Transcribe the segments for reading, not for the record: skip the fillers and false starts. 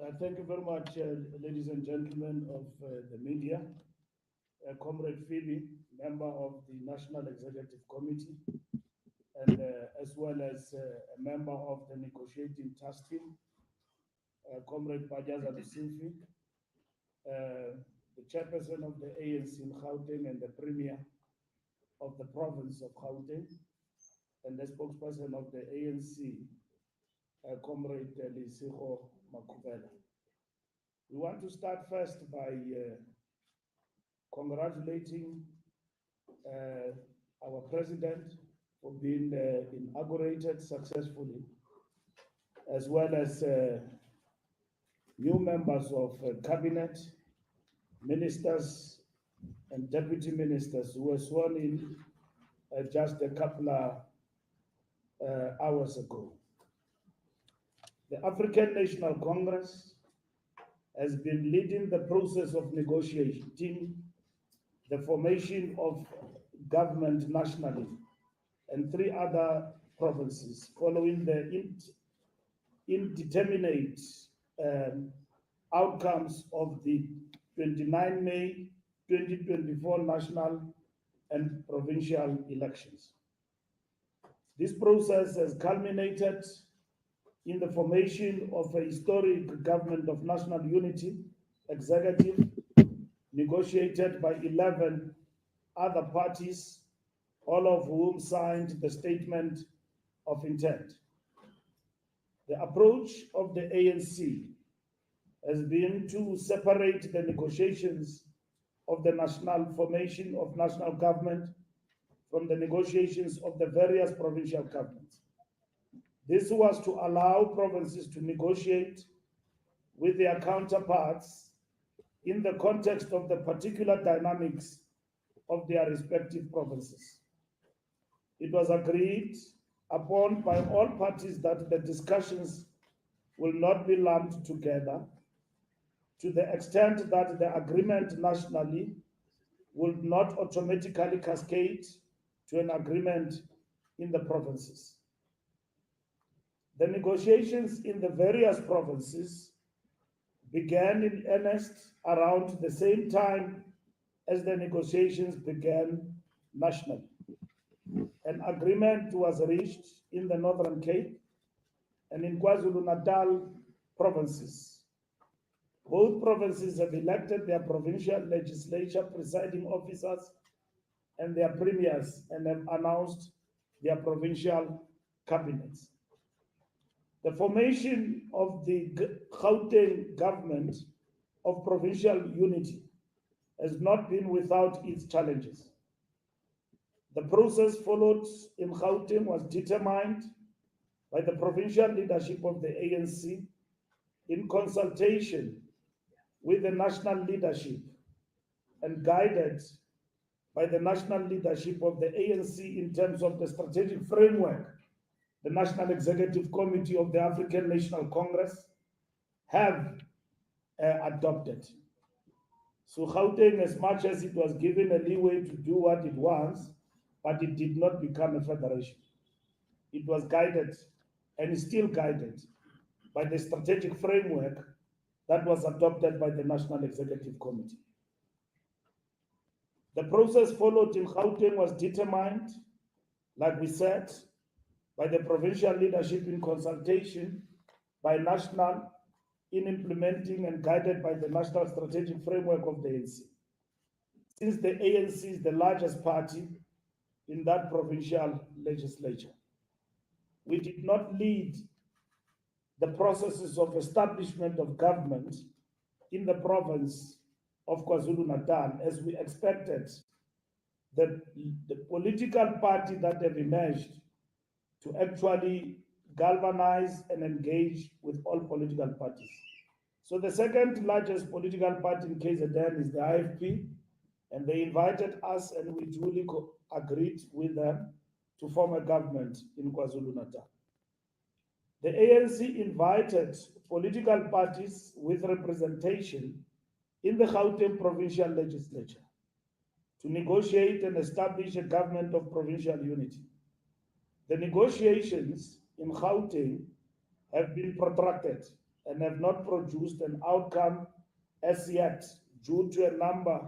Thank you very much, ladies and gentlemen of the media. Comrade Phoebe, member of the National Executive Committee, and as well as a member of the negotiating task team, Comrade Pajaza Lusifi, the chairperson of the ANC in Gauteng and the premier of the province of Gauteng, and the spokesperson of the ANC, Comrade Lisigo Makubela. We want to start first by congratulating our president for being inaugurated successfully, as well as new members of cabinet, ministers, and deputy ministers who were sworn in just a couple of hours ago. The African National Congress has been leading the process of negotiating the formation of government nationally and three other provinces following the indeterminate outcomes of the 29 May 2024 national and provincial elections. This process has culminated in the formation of a historic government of national unity, executive, negotiated by 11 other parties, all of whom signed the statement of intent. The approach of the ANC has been to separate the negotiations of the national formation of national government from the negotiations of the various provincial governments. This was to allow provinces to negotiate with their counterparts in the context of the particular dynamics of their respective provinces. It was agreed upon by all parties that the discussions will not be lumped together to the extent that the agreement nationally will not automatically cascade to an agreement in the provinces. The negotiations in the various provinces began in earnest around the same time as the negotiations began nationally. An agreement was reached in the Northern Cape and in KwaZulu-Natal provinces. Both provinces have elected their provincial legislature presiding officers and their premiers and have announced their provincial cabinets. The formation of the Gauteng government of provincial unity has not been without its challenges. The process followed in Gauteng was determined by the provincial leadership of the ANC in consultation with the national leadership and guided by the national leadership of the ANC in terms of the strategic framework the National Executive Committee of the African National Congress have adopted. So Gauteng, as much as it was given a leeway to do what it wants, but it did not become a federation. It was guided and is still guided by the strategic framework that was adopted by the National Executive Committee. The process followed in Gauteng was determined, like we said, by the provincial leadership in consultation by national in implementing and guided by the national strategic framework of the ANC. Since the ANC is the largest party in that provincial legislature, we did not lead the processes of establishment of government in the province of KwaZulu-Natal as we expected that the political party that have emerged to actually galvanize and engage with all political parties. So the second largest political party in KZN is the IFP, and they invited us and we duly agreed with them to form a government in KwaZulu-Natal. The ANC invited political parties with representation in the Gauteng provincial legislature to negotiate and establish a government of provincial unity. The negotiations in Gauteng have been protracted and have not produced an outcome as yet due to a number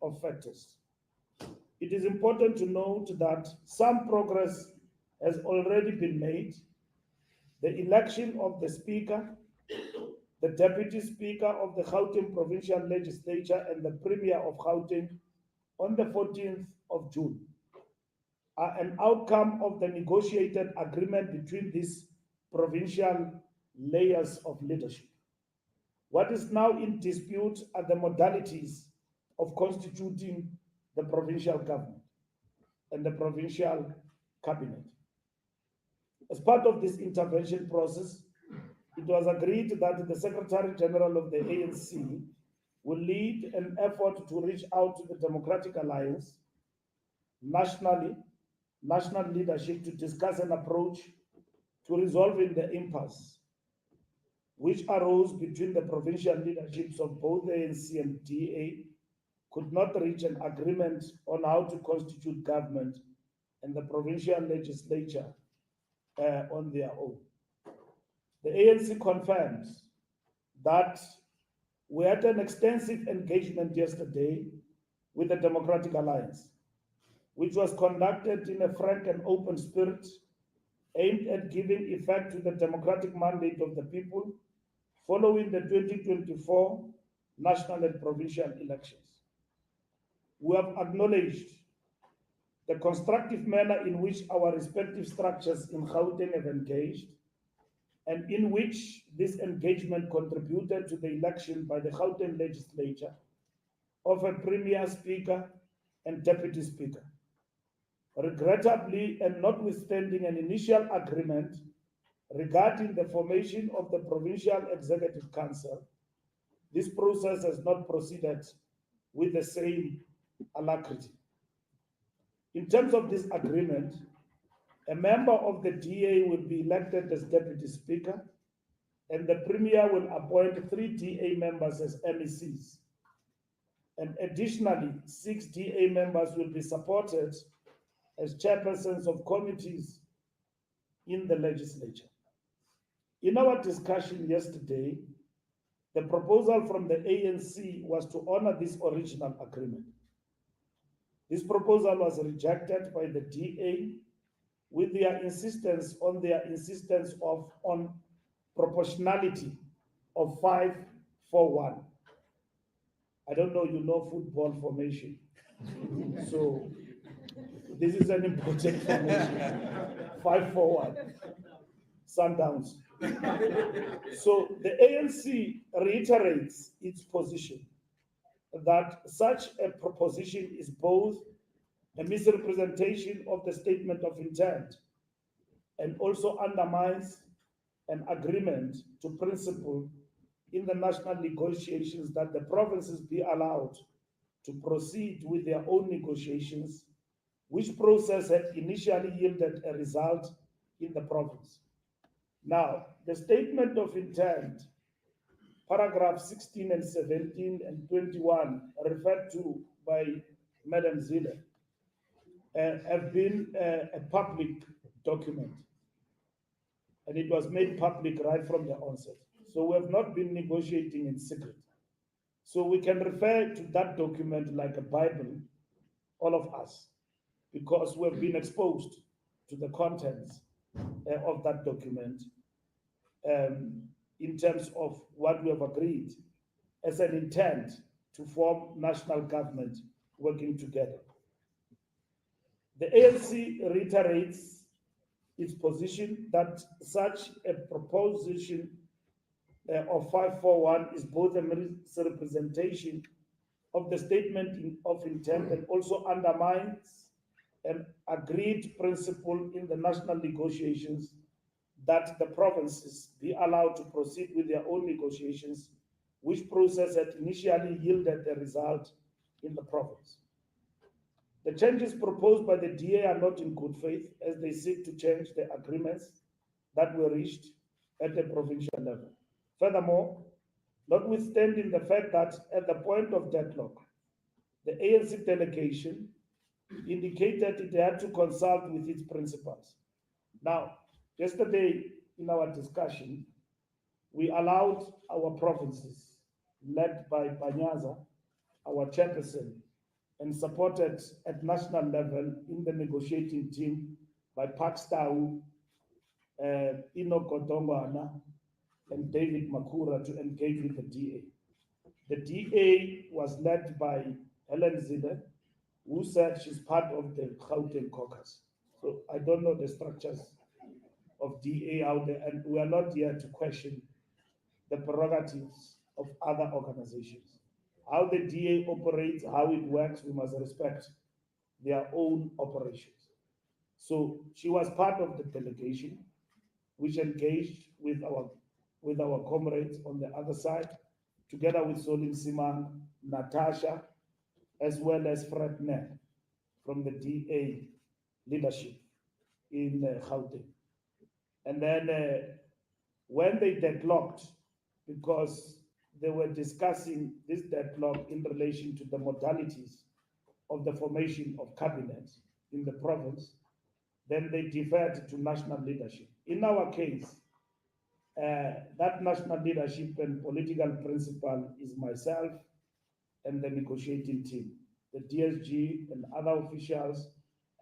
of factors. It is important to note that some progress has already been made. The election of the Speaker, the Deputy Speaker of the Gauteng Provincial Legislature, and the Premier of Gauteng on the 14th of June are an outcome of the negotiated agreement between these provincial layers of leadership. What is now in dispute are the modalities of constituting the provincial government and the provincial cabinet. As part of this intervention process, it was agreed that the Secretary General of the ANC will lead an effort to reach out to the Democratic Alliance national leadership to discuss an approach to resolving the impasse which arose between the provincial leaderships of both the ANC and DA could not reach an agreement on how to constitute government and the provincial legislature on their own. The ANC confirms that we had an extensive engagement yesterday with the Democratic Alliance, which was conducted in a frank and open spirit aimed at giving effect to the democratic mandate of the people following the 2024 national and provincial elections. We have acknowledged the constructive manner in which our respective structures in Gauteng have engaged and in which this engagement contributed to the election by the Gauteng legislature of a Premier Speaker and Deputy Speaker. Regrettably, and notwithstanding an initial agreement regarding the formation of the Provincial Executive Council, this process has not proceeded with the same alacrity. In terms of this agreement, a member of the DA will be elected as Deputy Speaker, and the Premier will appoint 3 DA members as MECs. And additionally, 6 DA members will be supported as chairpersons of committees in the legislature. In our discussion yesterday, the proposal from the ANC was to honor this original agreement. This proposal was rejected by the DA with their insistence on proportionality of 5-4-1. I don't know, you know football formation. So this is an important formation. 5-4-1. Sundowns. So the ANC reiterates its position that such a proposition is both a misrepresentation of the statement of intent and also undermines an agreement to principle in the national negotiations that the provinces be allowed to proceed with their own negotiations, which process had initially yielded a result in the province. Now, the statement of intent, paragraph 16 and 17 and 21, referred to by Madam Zille, have been a public document, and it was made public right from the onset. So we have not been negotiating in secret. So we can refer to that document like a Bible, all of us, because we have been exposed to the contents of that document in terms of what we have agreed as an intent to form national government working together. The ANC reiterates its position that such a proposition of 541 is both a misrepresentation of the statement of intent and also undermines an agreed principle in the national negotiations that the provinces be allowed to proceed with their own negotiations, which process had initially yielded a result in the province. The changes proposed by the DA are not in good faith as they seek to change the agreements that were reached at the provincial level. Furthermore, notwithstanding the fact that at the point of deadlock, the ANC delegation indicated it had to consult with its principals. Now, yesterday in our discussion, We allowed our provinces, led by Panyaza, our chairperson, and supported at national level in the negotiating team by Pat Stau, Ino Godongwana, and David Makura to engage with the DA. The DA was led by Helen Zille, who said she's part of the Gauteng caucus. So I don't know the structures of DA out there, and we are not here to question the prerogatives of other organizations. How the DA operates, how it works, we must respect their own operations. So she was part of the delegation, which engaged with our comrades on the other side, together with Solim Simang, Natasha, as well as Fred Nel from the DA leadership in Gauteng. And then when they deadlocked, because they were discussing this deadlock in relation to the modalities of the formation of cabinet in the province, then they deferred to national leadership. In our case, that national leadership and political principal is myself and the negotiating team, the DSG and other officials.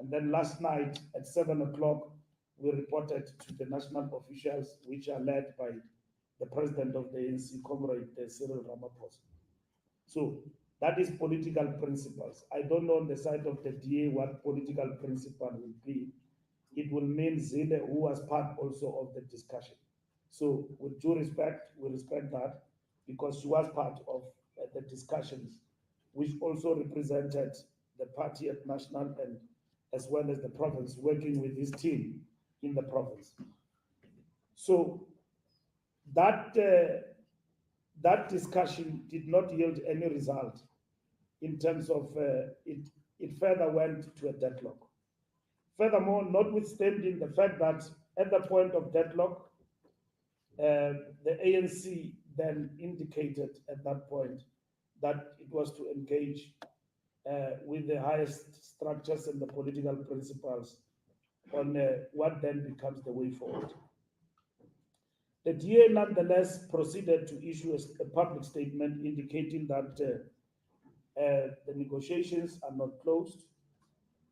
And then last night at 7 o'clock, we reported to the national officials, which are led by the president of the ANC, Comrade Cyril Ramaphosa. So that is political principles. I don't know on the side of the DA what political principle will be. It will mean Zille, who was part also of the discussion. So with due respect, we respect that because she was part of the discussions, which also represented the party at national and as well as the province, working with his team in the province. So that that discussion did not yield any result in terms of it further went to a deadlock. Furthermore, notwithstanding the fact that at the point of deadlock, the ANC then indicated at that point that it was to engage with the highest structures and the political principles on what then becomes the way forward. The DA nonetheless proceeded to issue a public statement indicating that the negotiations are not closed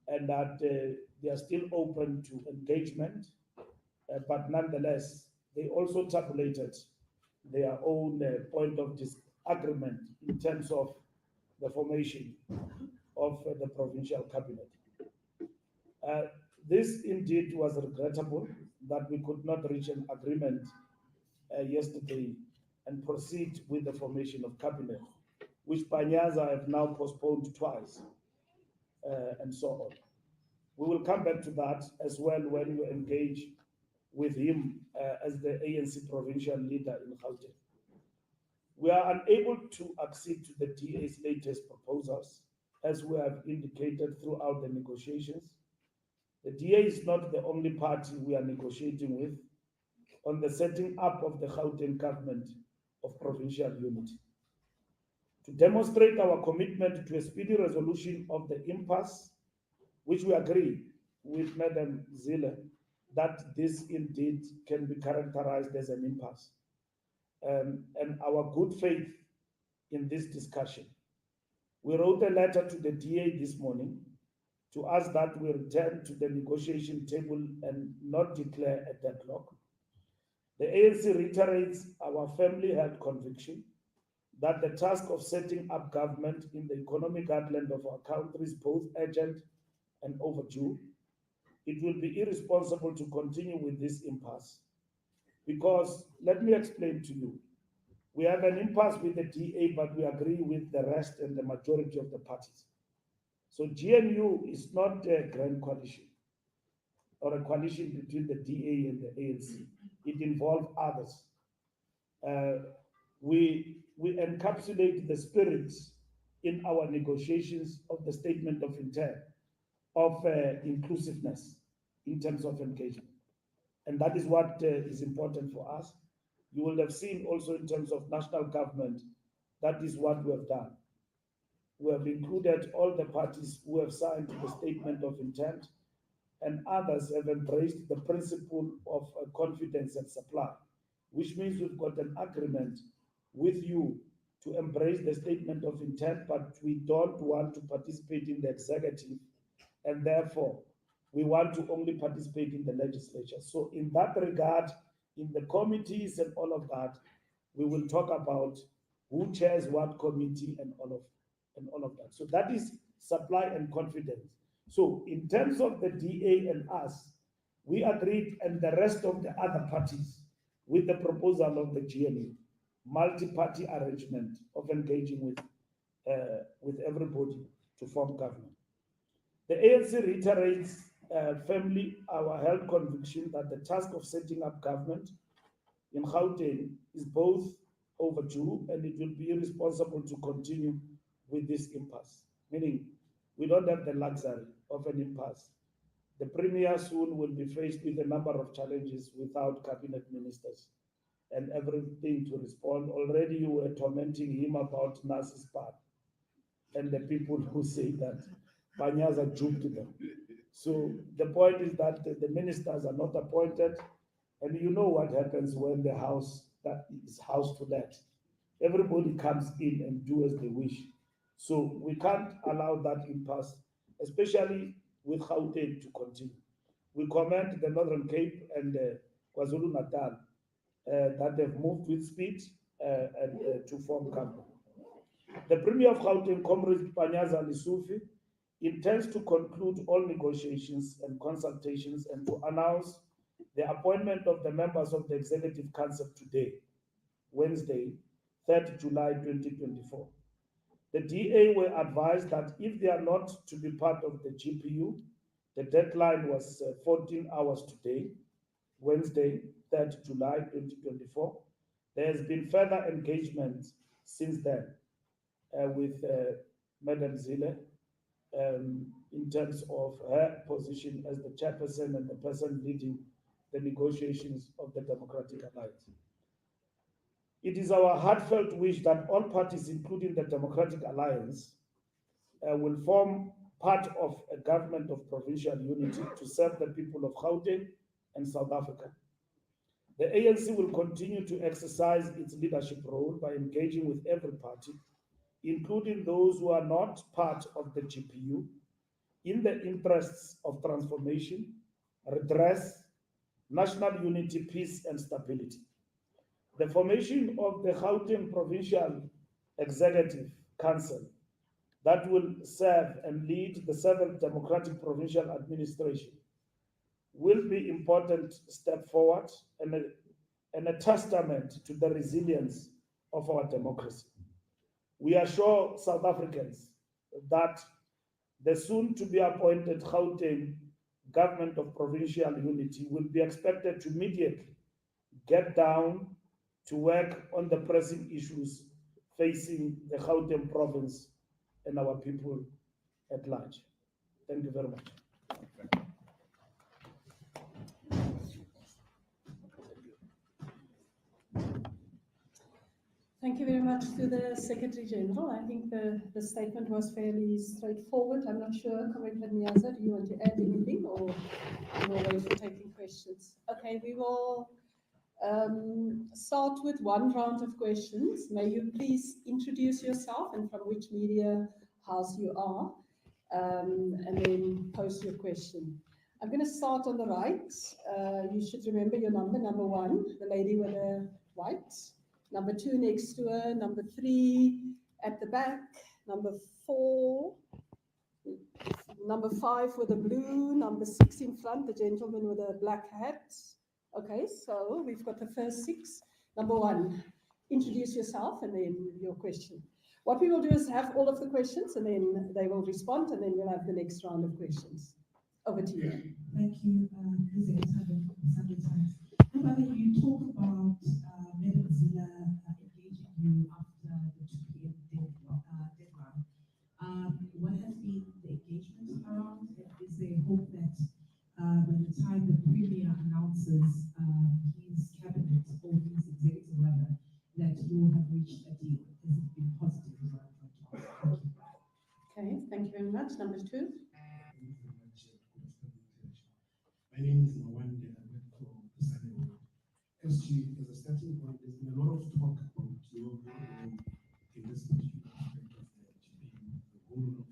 and that they are still open to engagement, but nonetheless, they also tabulated their own point of disagreement in terms of the formation of the provincial cabinet. This indeed was regrettable that we could not reach an agreement yesterday and proceed with the formation of cabinet, which Panyaza have now postponed twice, and so on. We will come back to that as well when you engage with him as the ANC provincial leader in Gauteng. We are unable to accede to the DA's latest proposals, as we have indicated throughout the negotiations. The DA is not the only party we are negotiating with on the setting up of the Gauteng government of provincial unity. To demonstrate our commitment to a speedy resolution of the impasse, which we agree with Madam Zille, that this indeed can be characterized as an impasse, and our good faith in this discussion. We wrote a letter to the DA this morning to ask that we return to the negotiation table and not declare a deadlock. The ANC reiterates our firmly held conviction that the task of setting up government in the economic heartland of our country is both urgent and overdue. It will be irresponsible to continue with this impasse because, let me explain to you, we have an impasse with the DA, but we agree with the rest and the majority of the parties. So GNU is not a grand coalition or a coalition between the DA and the ANC. It involves others. We encapsulate the spirit in our negotiations of the statement of intent of inclusiveness in terms of engagement. And that is what is important for us. You will have seen also in terms of national government, that is what we have done. We have included all the parties who have signed the statement of intent, and others have embraced the principle of confidence and supply which means we've got an agreement with you to embrace the statement of intent, but we don't want to participate in the executive, and therefore we want to only participate in the legislature. So, in that regard, in the committees and all of that, we will talk about who chairs what committee and all of that. So that is supply and confidence. So in terms of the DA and us, we agreed, and the rest of the other parties, with the proposal of the GNU, multi-party arrangement of engaging with everybody to form government. The ANC reiterates firmly our held conviction that the task of setting up government in Gauteng is both overdue, and it will be irresponsible to continue with this impasse. Meaning, we don't have the luxury of an impasse. The Premier soon will be faced with a number of challenges without cabinet ministers and everything to respond. Already you were tormenting him about Nasi's part and the people who say that Panyaza duped them. So the point is that the ministers are not appointed, and you know what happens when the house that is house to let. Everybody comes in and do as they wish. So we can't allow that impasse, especially with Gauteng to continue. We commend the Northern Cape and KwaZulu Natal that have moved with speed and to form government. The Premier of Gauteng, Comrade Panyaza Lisufi, intends to conclude all negotiations and consultations and to announce the appointment of the members of the Executive Council today, Wednesday, 3rd July 2024. The DA were advised that if they are not to be part of the GPU, the deadline was 14 hours today, Wednesday, 3rd July 2024. There has been further engagement since then with Madam Zille in terms of her position as the chairperson and the person leading the negotiations of the Democratic Alliance. It is our heartfelt wish that all parties, including the Democratic Alliance, will form part of a government of provincial unity to serve the people of Gauteng and South Africa. The ANC will continue to exercise its leadership role by engaging with every party, including those who are not part of the GPU, in the interests of transformation, redress, national unity, peace, and stability. The formation of the Gauteng Provincial Executive Council that will serve and lead the 7th Democratic Provincial Administration will be an important step forward and a testament to the resilience of our democracy. We assure South Africans that the soon to be appointed Gauteng Government of Provincial Unity will be expected to immediately get down to work on the pressing issues facing the Gauteng province and our people at large. Thank you very much. Thank you very much to the Secretary General. I think the statement was fairly straightforward. I'm not sure, Comrade Panyaza, do you want to add anything, or we'll wait for taking questions? Okay, we will start with one round of questions. May you please introduce yourself and from which media house you are, and then pose your question. I'm going to start on the right. You should remember your number 1, the lady with the white. Number 2 next to her, number 3 at the back, number 4, number 5 with the blue, number 6 in front, the gentleman with the black hat. Okay, so we've got the first 6. Number 1, introduce yourself and then your question. What we will do is have all of the questions and then they will respond and then we'll have the next round of questions. Over to you. Thank you, this is Alexander from Sunday Times. Father, you talk about Madam Zille engaging you after the 2 p.m. deadline. What has been the engagement around? Is there hope that by the time the Premier announces his cabinet or his executive rather, that you will have reached a deal? Has it been positive? Is what I'm trying to ask. Thank you. Okay, thank you very much. Number 2. My name is Mawande. I work for Pusane. As a starting there's been a lot of talk about your role in this particular aspect of the GP, the role of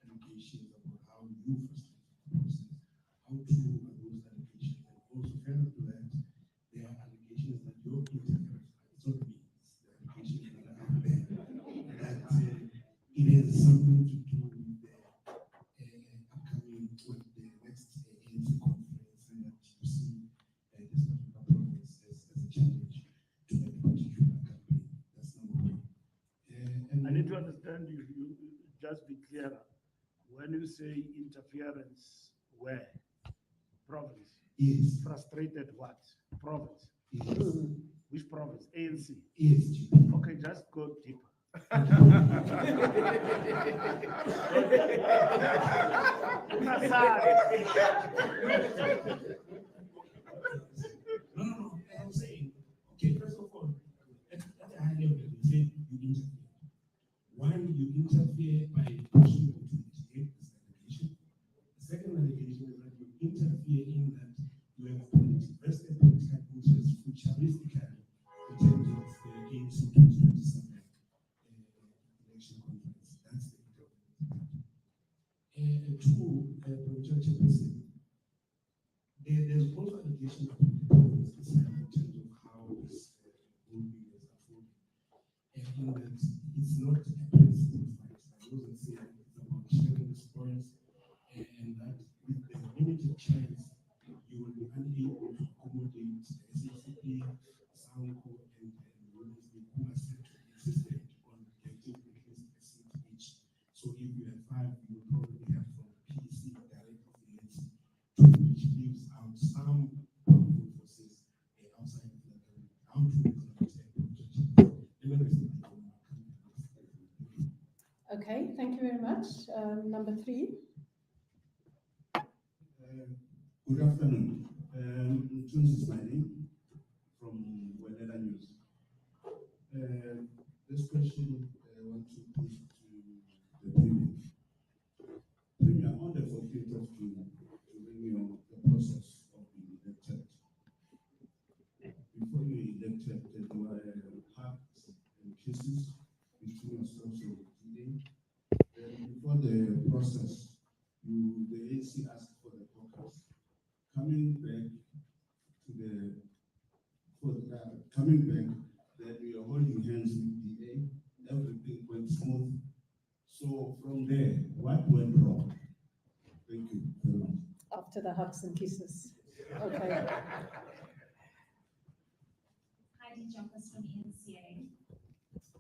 allegations about how you frustrate the process. How true are those allegations? And also further to that, there are allegations that your interference, it's not me, it's the allegations that are out there, that it has something to do with the upcoming, with the next ANC conference, and that you see this particular province as a challenge to that particular campaign. That's number one. And I need to understand you just be clearer. When you say interference, where? Province. yes, Frustrated what? Province. yes, Which province? ANC. yes, GP. Okay, just go deeper. No. I'm saying, okay, first of all, at a high level, you say you interfere. One, you interfere by pushing them to mitigate this allegation. The second allegation is that you interfere in that you have vested political interests futuristically in terms of the ANC 2027 election conference. That's the interference part. Two, Chairperson, there's also allegations about the province itself in terms of how this ruling is unfolding. And in that it's not a principle fight. I wasn't saying it's about sharing the spoils, and that with the limited chance you will be unable to accommodate the SACP, SANCO, and Wednesday, who are set to be insistent on getting at least a seat each. So if you have five, you will probably have from PEC direct of the ANC, which leaves out some powerful forces outside of the government. How to Okay, thank you very much. Number 3. Good afternoon. Tunes is my name from Weather News. This question I want to put to the Premier. Premier, on the 14th of June, during the process of being elected, before you elected, there were hugs and kisses between yourselves and the DA. Before the process, the AC asked for the caucus. Coming back, then we are holding hands with DA. Everything went smooth. So from there, what went wrong? Thank you very much. After the hugs and kisses. Okay. Heidi Jumpers from NCA.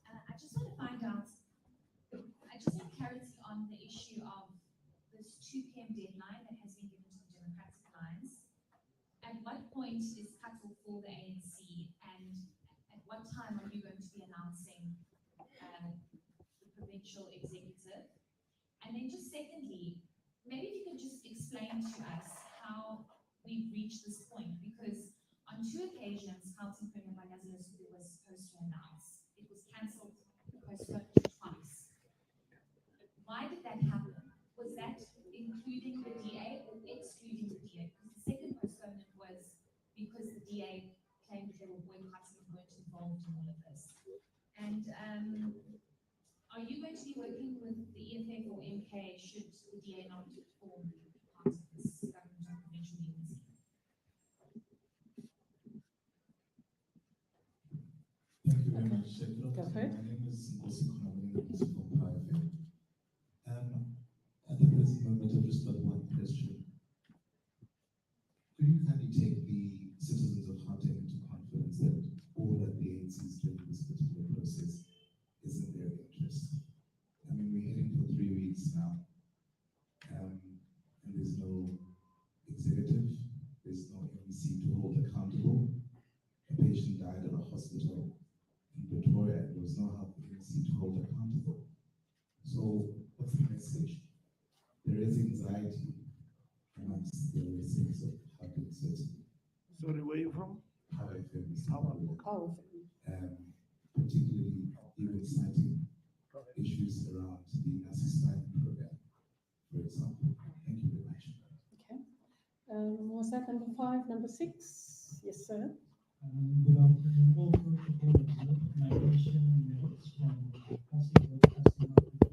I just want to find out, I just need clarity on the issue of this 2 p.m. deadline that has been given to the Democratic Alliance. At what point is cut off for the ANC, and at what time are you going to be announcing the provincial executive? And then just secondly, maybe if you could just explain to us how we've reached this point, because on 2 occasions, Gauteng Premier Mbalula was supposed to announce. It was cancelled, postponed twice. Why did that happen? Was that including the DA or excluding the DA? Because the second postponement was because the DA claimed that they were boycotting and weren't involved in all of this. And are you going to be working with the EFF or MK should the DA not form part of this government or provincial unity? Thank you very much. Go for it. My name is Ngosi Khonameni from PIFM. At the present moment, I've just got one question. Could you kindly take the citizens of Gauteng into confidence that all that the ANC is doing in this particular process is in their interest? I mean, we're heading for 3 weeks now, and there's no executive, there's no MEC to hold accountable. A patient died at a hospital in Pretoria, and there was no help MEC to hold accountable. So, what's the message? There is anxiety amongst the residents of Gauteng City. Sorry, where are you from? PIFM is Oh, particularly even citing issues around the assistance program, for example. Thank you very much. okay. Was that number 5? Number 6? Yes, sir. Good afternoon. All protocol observed. My question is from Cassie Broadcasting Africa.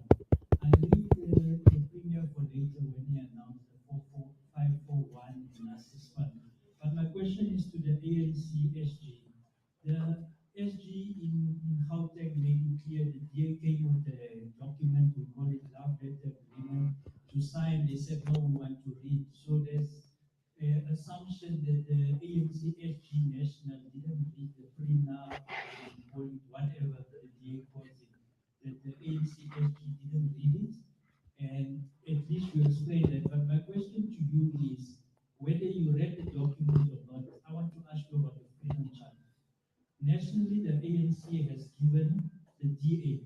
I read the Premier for data when he announced the 44541 Justice Fund. But my question is to the ANC SG. The SG in Gauteng made it clear the DA came with a document, we call it love letter agreement, to sign. They said, no, we want to read. So there's assumption that the ANC SG National didn't read the prenup, whatever the DA calls it, that the ANC SG didn't read it, and at least you explain that. But my question to you is, whether you read the document or not, I want to ask you about the Freedom Charter. Nationally, the ANC has given the DA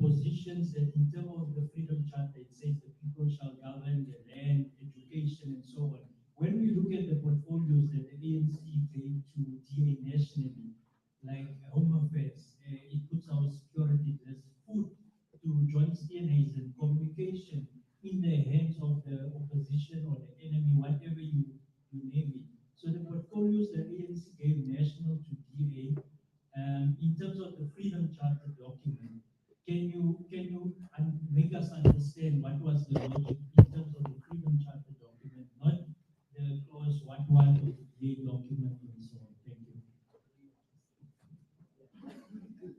positions that in terms of the Freedom Charter, it says the people shall govern the land, education, and so on. When we look at the portfolios that the ANC gave to DA nationally, like Home Affairs, it puts our security, there's food to John Steenhuisen, communication in the hands of the opposition or the enemy, whatever you name it. So the portfolios the ANC gave national to DA, in terms of the Freedom Charter document, can you make us understand what was the logic in terms of the Freedom Charter document, not the clause what of the DA document and so on? Thank you.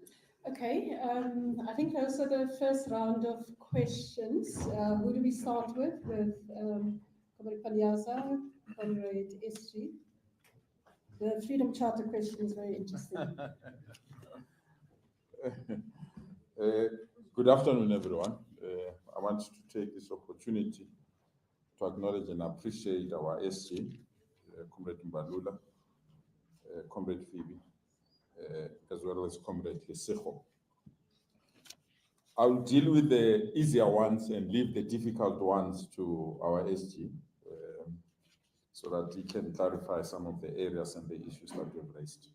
Okay, I think those are the first round of questions. Who do we start with? With Comrade Palyaza, Comrade SG. The Freedom Charter question is very interesting. Good afternoon, everyone. I want to take this opportunity to acknowledge and appreciate our SG, Comrade Mbalula, Comrade Phoebe, as well as Comrade Lesejo. I'll deal with the easier ones and leave the difficult ones to our SG, so that he can clarify some of the areas and the issues that we've raised.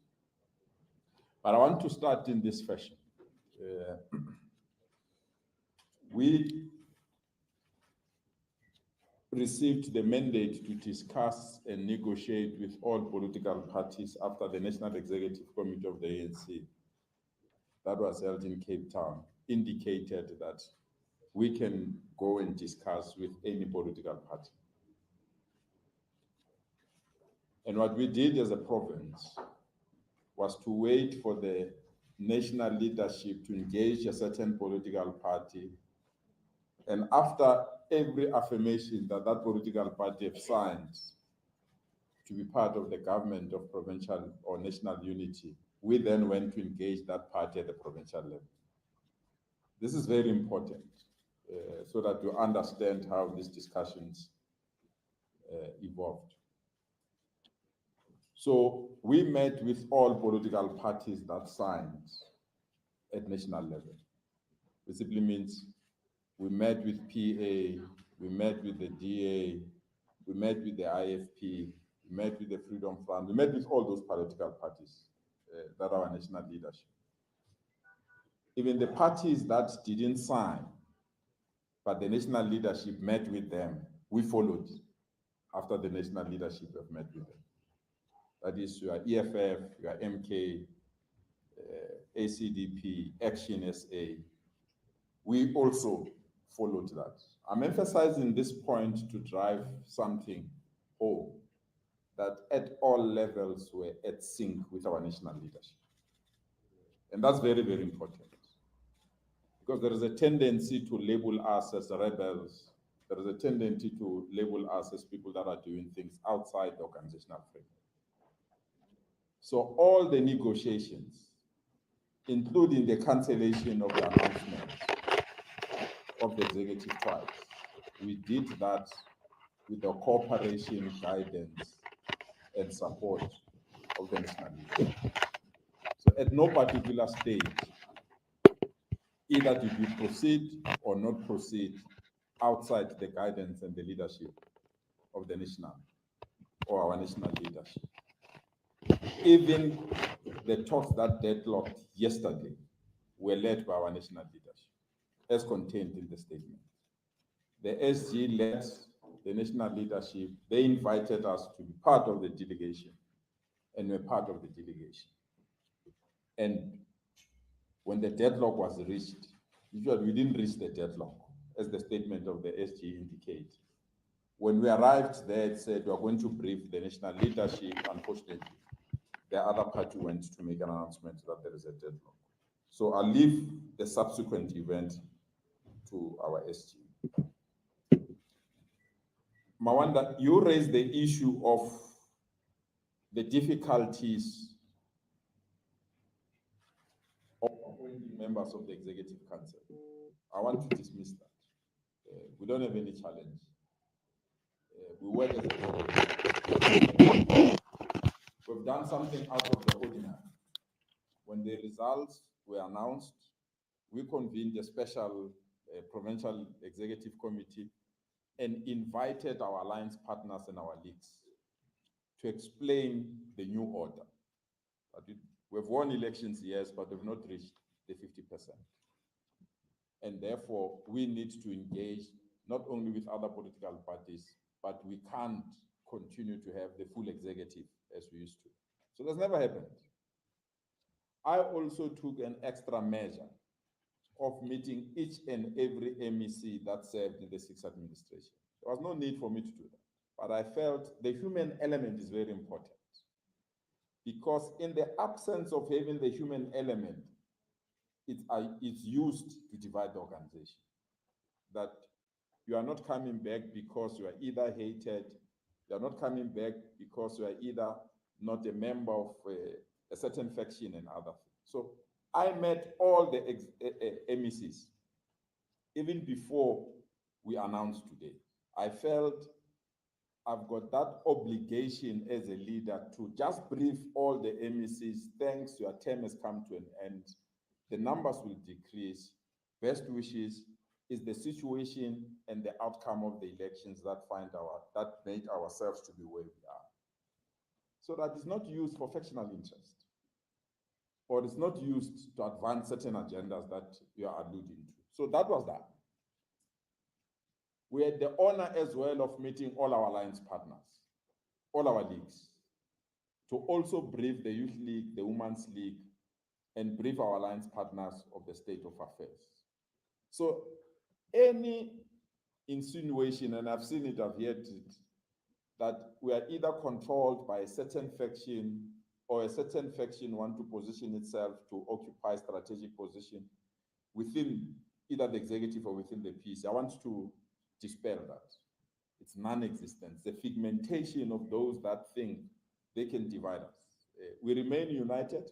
But I want to start in this fashion. We received the mandate to discuss and negotiate with all political parties after the National Executive Committee of the ANC that was held in Cape Town indicated that we can go and discuss with any political party. And what we did as a province was to wait for the national leadership to engage a certain political party. And after every affirmation that that political party have signed to be part of the government of provincial or national unity, we then went to engage that party at the provincial level. This is very important so that you understand how these discussions evolved. So we met with all political parties that signed at national level. It simply means we met with PA, we met with the DA, we met with the IFP, we met with the Freedom Fund, we met with all those political parties that are our national leadership. Even the parties that didn't sign, but the national leadership met with them, we followed after the national leadership have met with them. That is your EFF, your MK, ACDP, Action SA. We also followed that. I'm emphasizing this point to drive something home, that at all levels we're at sync with our national leadership. And that's very, very important. Because there is a tendency to label us as rebels. There is a tendency to label us as people that are doing things outside the organizational framework. So all the negotiations, including the cancellation of the announcement of the executive tribes, we did that with the cooperation, guidance, and support of the national leadership. So at no particular stage, either did we proceed or not proceed outside the guidance and the leadership of the national or our national leadership. Even the talks that deadlocked yesterday were led by our national leadership, as contained in the statement. The SG led the national leadership. They invited us to be part of the delegation and were part of the delegation. And when the deadlock was reached, usually we didn't reach the deadlock, as the statement of the SG indicates. When we arrived there, it said we are going to brief the national leadership. Unfortunately, the other party went to make an announcement that there is a deadlock. So I'll leave the subsequent event to our SG. Mawanda, you raised the issue of the difficulties of appointing members of the Executive Council. I want to dismiss that. We don't have any challenge. We work as a body. We've done something out of the ordinary. When the results were announced, we convened a special provincial executive committee and invited our alliance partners and our leagues to explain the new order. We've won elections, yes, but we've not reached the 50%. And therefore, we need to engage not only with other political parties, but we can't continue to have the full executive as we used to. So that's never happened. I also took an extra measure of meeting each and every MEC that served in the sixth administration. There was no need for me to do that. But I felt the human element is very important. Because in the absence of having the human element, it's used to divide the organization. That you are not coming back because you are either hated, you are not coming back because you are either not a member of a certain faction and other things. So I met all the MECs, even before we announced today. I felt I've got that obligation as a leader to just brief all the MECs. Thanks, your term has come to an end. The numbers will decrease. Best wishes is the situation and the outcome of the elections that made ourselves to be where we are. So that is not used for factional interest, or it's not used to advance certain agendas that you are alluding to. So that was that. We had the honor as well of meeting all our alliance partners, all our leagues, to also brief the Youth League, the Women's League, and brief our alliance partners of the state of affairs. So any insinuation, and I've seen it, I've heard it, that we are either controlled by a certain faction or a certain faction want to position itself to occupy strategic position within either the executive or within the PC. I want to dispel that. It's non-existent. The figmentation of those that think they can divide us. We remain united.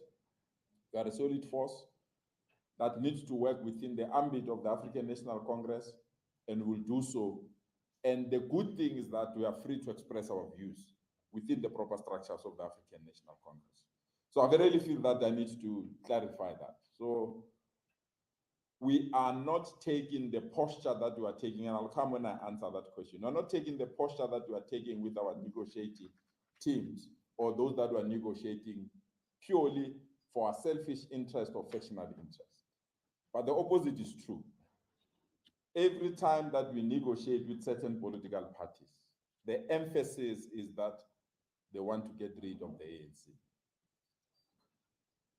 We are a solid force that needs to work within the ambit of the African National Congress, and will do so. And the good thing is that we are free to express our views within the proper structures of the African National Congress. So I really feel that I need to clarify that. So we are not taking the posture that you are taking, and I'll come when I answer that question. We're not taking the posture that you are taking with our negotiating teams, or those that were negotiating purely for a selfish interest or factional interest. But the opposite is true. Every time that we negotiate with certain political parties, the emphasis is that they want to get rid of the ANC.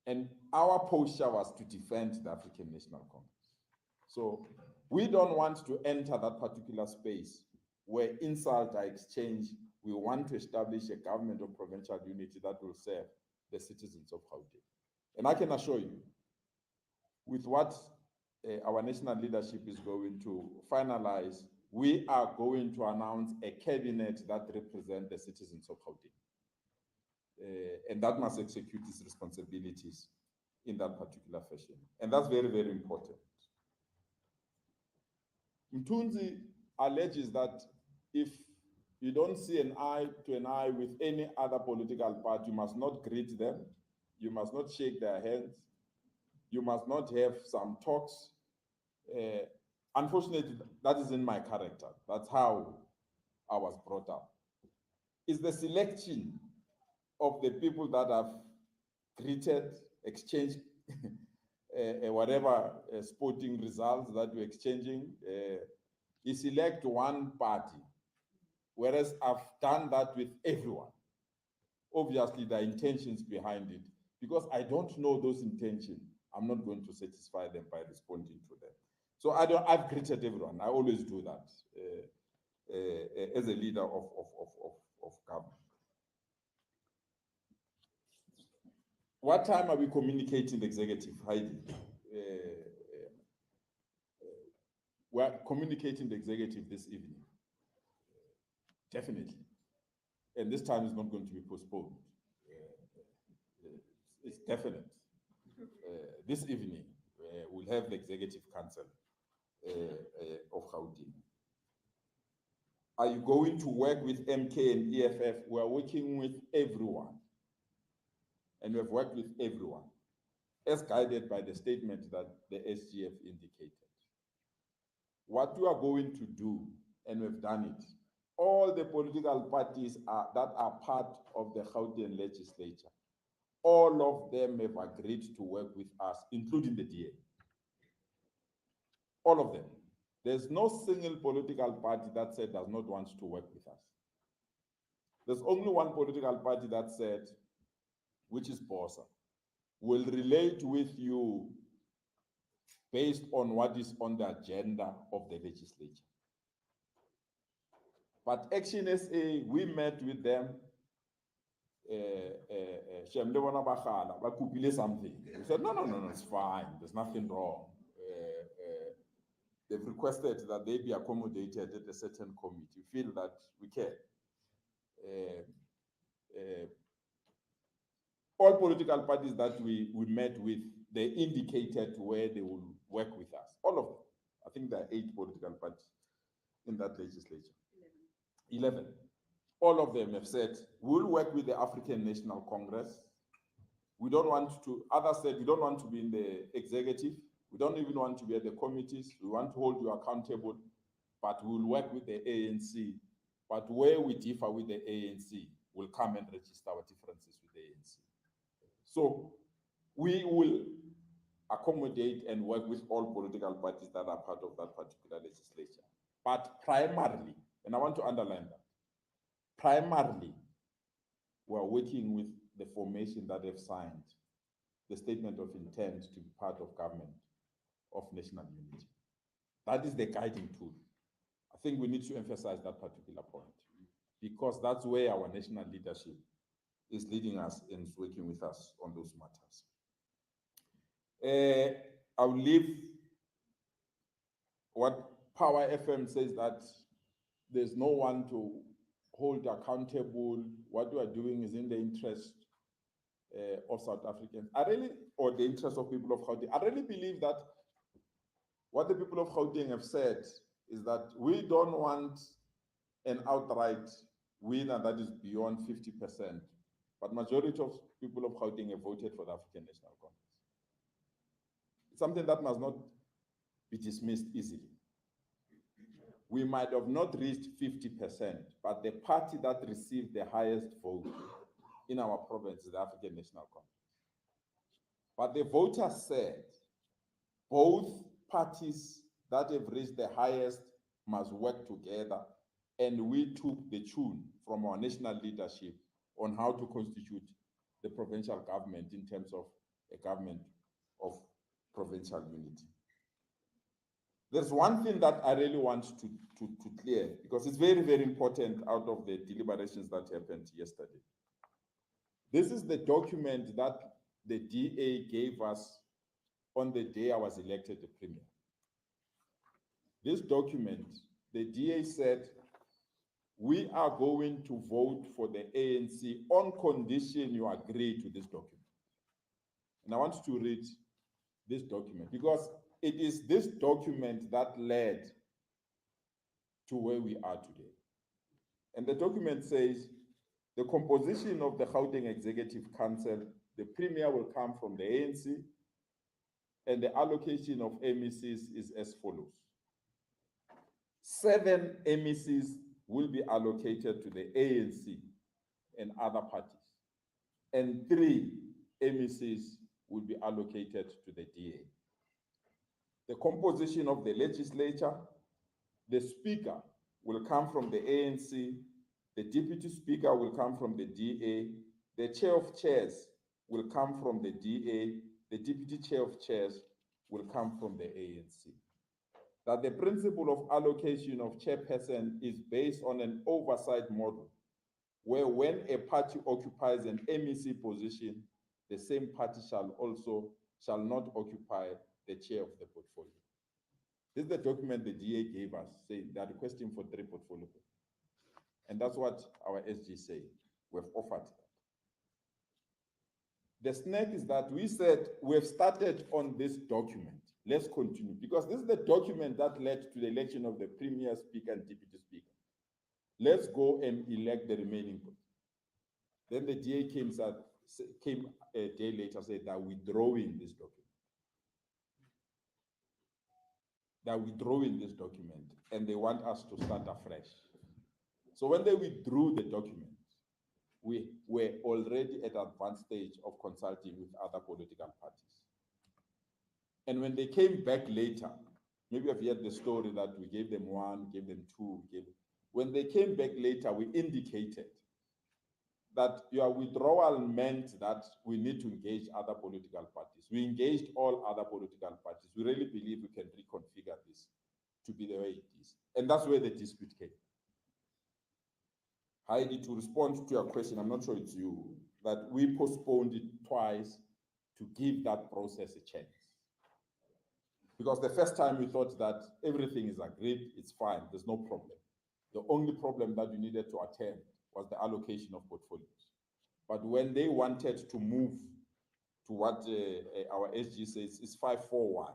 And our posture was to defend the African National Congress. So we don't want to enter that particular space where insults are exchanged. We want to establish a government of provincial unity that will serve the citizens of Gauteng. And I can assure you, with what our national leadership is going to finalize, we are going to announce a cabinet that represents the citizens of Gauteng. And that must execute its responsibilities in that particular fashion. And that's very, very important. Mthunzi alleges that if you don't see an eye to an eye with any other political party, you must not greet them, you must not shake their hands, you must not have some talks. Unfortunately, that is in my character. That's how I was brought up. It's the selection of the people that have greeted, exchanged whatever sporting results that we're exchanging. You select one party, whereas I've done that with everyone. obviously the intentions behind it. Because I don't know those intentions, I'm not going to satisfy them by responding to them. So I've greeted everyone. I always do that as a leader of government. What time are we communicating the executive, Heidi? We're communicating the executive this evening. Definitely. And this time is not going to be postponed. It's definite. This evening, we'll have the executive council of Gauteng. Are you going to work with MK and EFF? We are working with everyone. And we have worked with everyone, as guided by the statement that the SGF indicated. What we are going to do, and we've done it, all the political parties that are part of the Gauteng legislature, all of them have agreed to work with us, including the DA. All of them. There's no single political party that said does not want to work with us. There's only one political party that said, which is BOSA, will relate with you based on what is on the agenda of the legislature. But Action SA, we met with them. Something. We said, no, it's fine. There's nothing wrong. They've requested that they be accommodated at a certain committee. We feel that we can. All political parties that we met with, they indicated where they will work with us. All of them. I think there are 8 political parties in that legislature. 11. All of them have said, we'll work with the African National Congress. We don't want to, others said, we don't want to be in the executive. We don't even want to be at the committees. We want to hold you accountable, but we'll work with the ANC. But where we differ with the ANC, we'll come and register our differences with the ANC. So we will accommodate and work with all political parties that are part of that particular legislation. But primarily, and I want to underline that, primarily, we're working with the formation that have signed the statement of intent to be part of government of national unity. That is the guiding tool. I think we need to emphasize that particular point because that's where our national leadership is leading us and is working with us on those matters. I'll leave what Power FM says that there's no one to hold accountable. What we are doing is in the interest of South Africans. Or the interest of people of Gauteng. I really believe that what the people of Gauteng have said is that we don't want an outright winner that is beyond 50%. But majority of people of Gauteng have voted for the African National Congress. It's something that must not be dismissed easily. We might have not reached 50%, but the party that received the highest vote in our province is the African National Congress. But the voters said both parties that have reached the highest must work together, and we took the tune from our national leadership on how to constitute the provincial government in terms of a government of provincial unity. There's one thing that I really want to clear, because it's very, very important out of the deliberations that happened yesterday. This is the document that the DA gave us on the day I was elected the premier. This document, the DA said, we are going to vote for the ANC on condition you agree to this document. And I want to read this document because it is this document that led to where we are today. And the document says, the composition of the Gauteng Executive Council, the premier will come from the ANC, and the allocation of MECs is as follows. 7 MECs will be allocated to the ANC and other parties, and 3 MECs will be allocated to the DA. The composition of the legislature, the speaker will come from the ANC, the deputy speaker will come from the DA, The chair of chairs will come from the DA, the deputy chair of chairs will come from the ANC. That the principle of allocation of chairperson is based on an oversight model, where when a party occupies an MEC position, the same party shall not occupy the chair of the portfolio. This is the document the DA gave us, saying they are requesting for 3 portfolio. And that's what our SG say. We've offered that. The snag is that we said we've started on this document. Let's continue, because this is the document that led to the election of the Premier, Speaker, and Deputy Speaker. Let's go and elect the remaining. Then the DA came a day later, said they're withdrawing this document. They're withdrawing this document, and they want us to start afresh. So when they withdrew the document, we were already at an advanced stage of consulting with other political parties. And when they came back later, maybe I've heard the story that we gave them 1, gave them 2, when they came back later, we indicated that your withdrawal meant that we need to engage other political parties. We engaged all other political parties. We really believe we can reconfigure this to be the way it is. And that's where the dispute came. Heidi, to respond to your question, I'm not sure it's you, that we postponed it twice to give that process a chance. Because the first time we thought that everything is agreed, it's fine, there's no problem. The only problem that we needed to attend was the allocation of portfolios. But when they wanted to move to what our SG says is 541,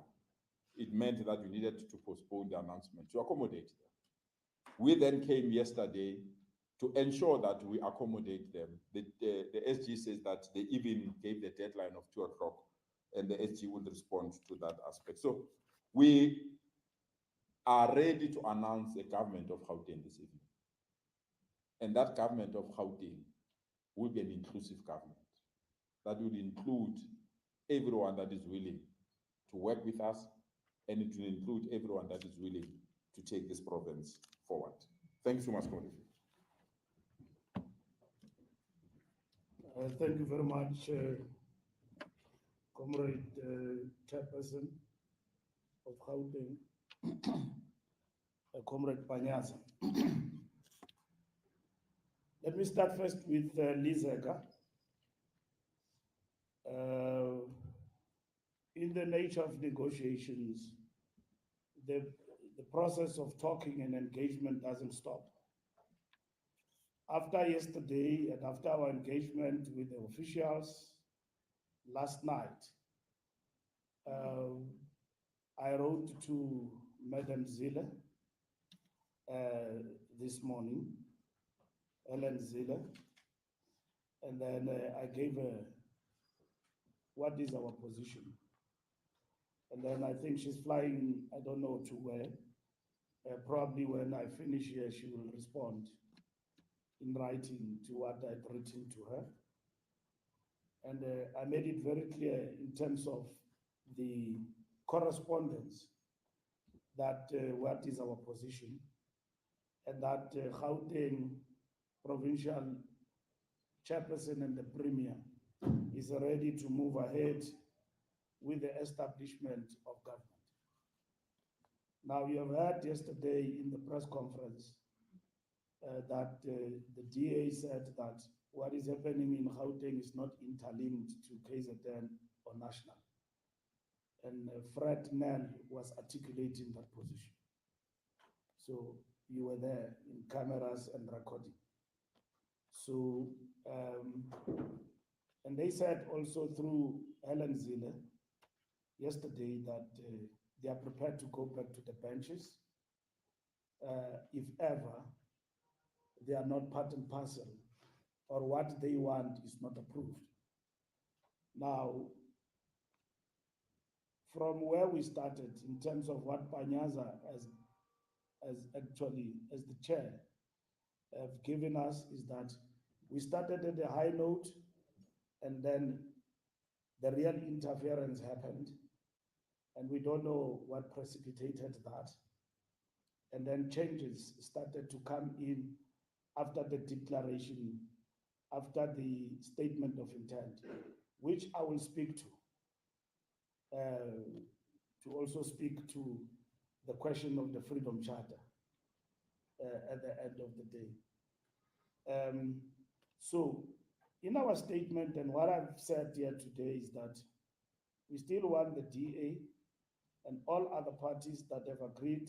it meant that we needed to postpone the announcement to accommodate them. We then came yesterday to ensure that we accommodate them. The SG says that they even gave the deadline of 2 o'clock, and the SG will respond to that aspect. So we are ready to announce a government of Gauteng this evening. And that government of Gauteng will be an inclusive government that will include everyone that is willing to work with us, and it will include everyone that is willing to take this province forward. Thank you so much, Comrade. Thank you very much, Comrade Chairperson of Gauteng, Comrade Panyaza. Let me start first with Lizeka. In the nature of negotiations, the process of talking and engagement doesn't stop. After yesterday and after our engagement with the officials last night, I wrote to Madam Zille this morning, Ellen Zille, and then I gave her what is our position. And then I think she's flying, I don't know to where. Probably when I finish here, she will respond in writing to what I've written to her. And I made it very clear in terms of the correspondence that what is our position, and that Gauteng provincial chairperson and the premier is ready to move ahead with the establishment of government. Now, you have heard yesterday in the press conference that the DA said that what is happening in Gauteng is not interlinked to KZN or national. And Fred Nel was articulating that position. So you were there in cameras and recording. So, and they said also through Helen Zille yesterday that they are prepared to go back to the benches if ever they are not part and parcel, or what they want is not approved. Now, from where we started in terms of what Panyaza as actually as the chair have given us is that we started at a high note, and then the real interference happened, and we don't know what precipitated that. And then changes started to come in after the declaration after the statement of intent, which I will speak to also speak to the question of the Freedom Charter at the end of the day. So, in our statement, and what I've said here today is that we still want the DA and all other parties that have agreed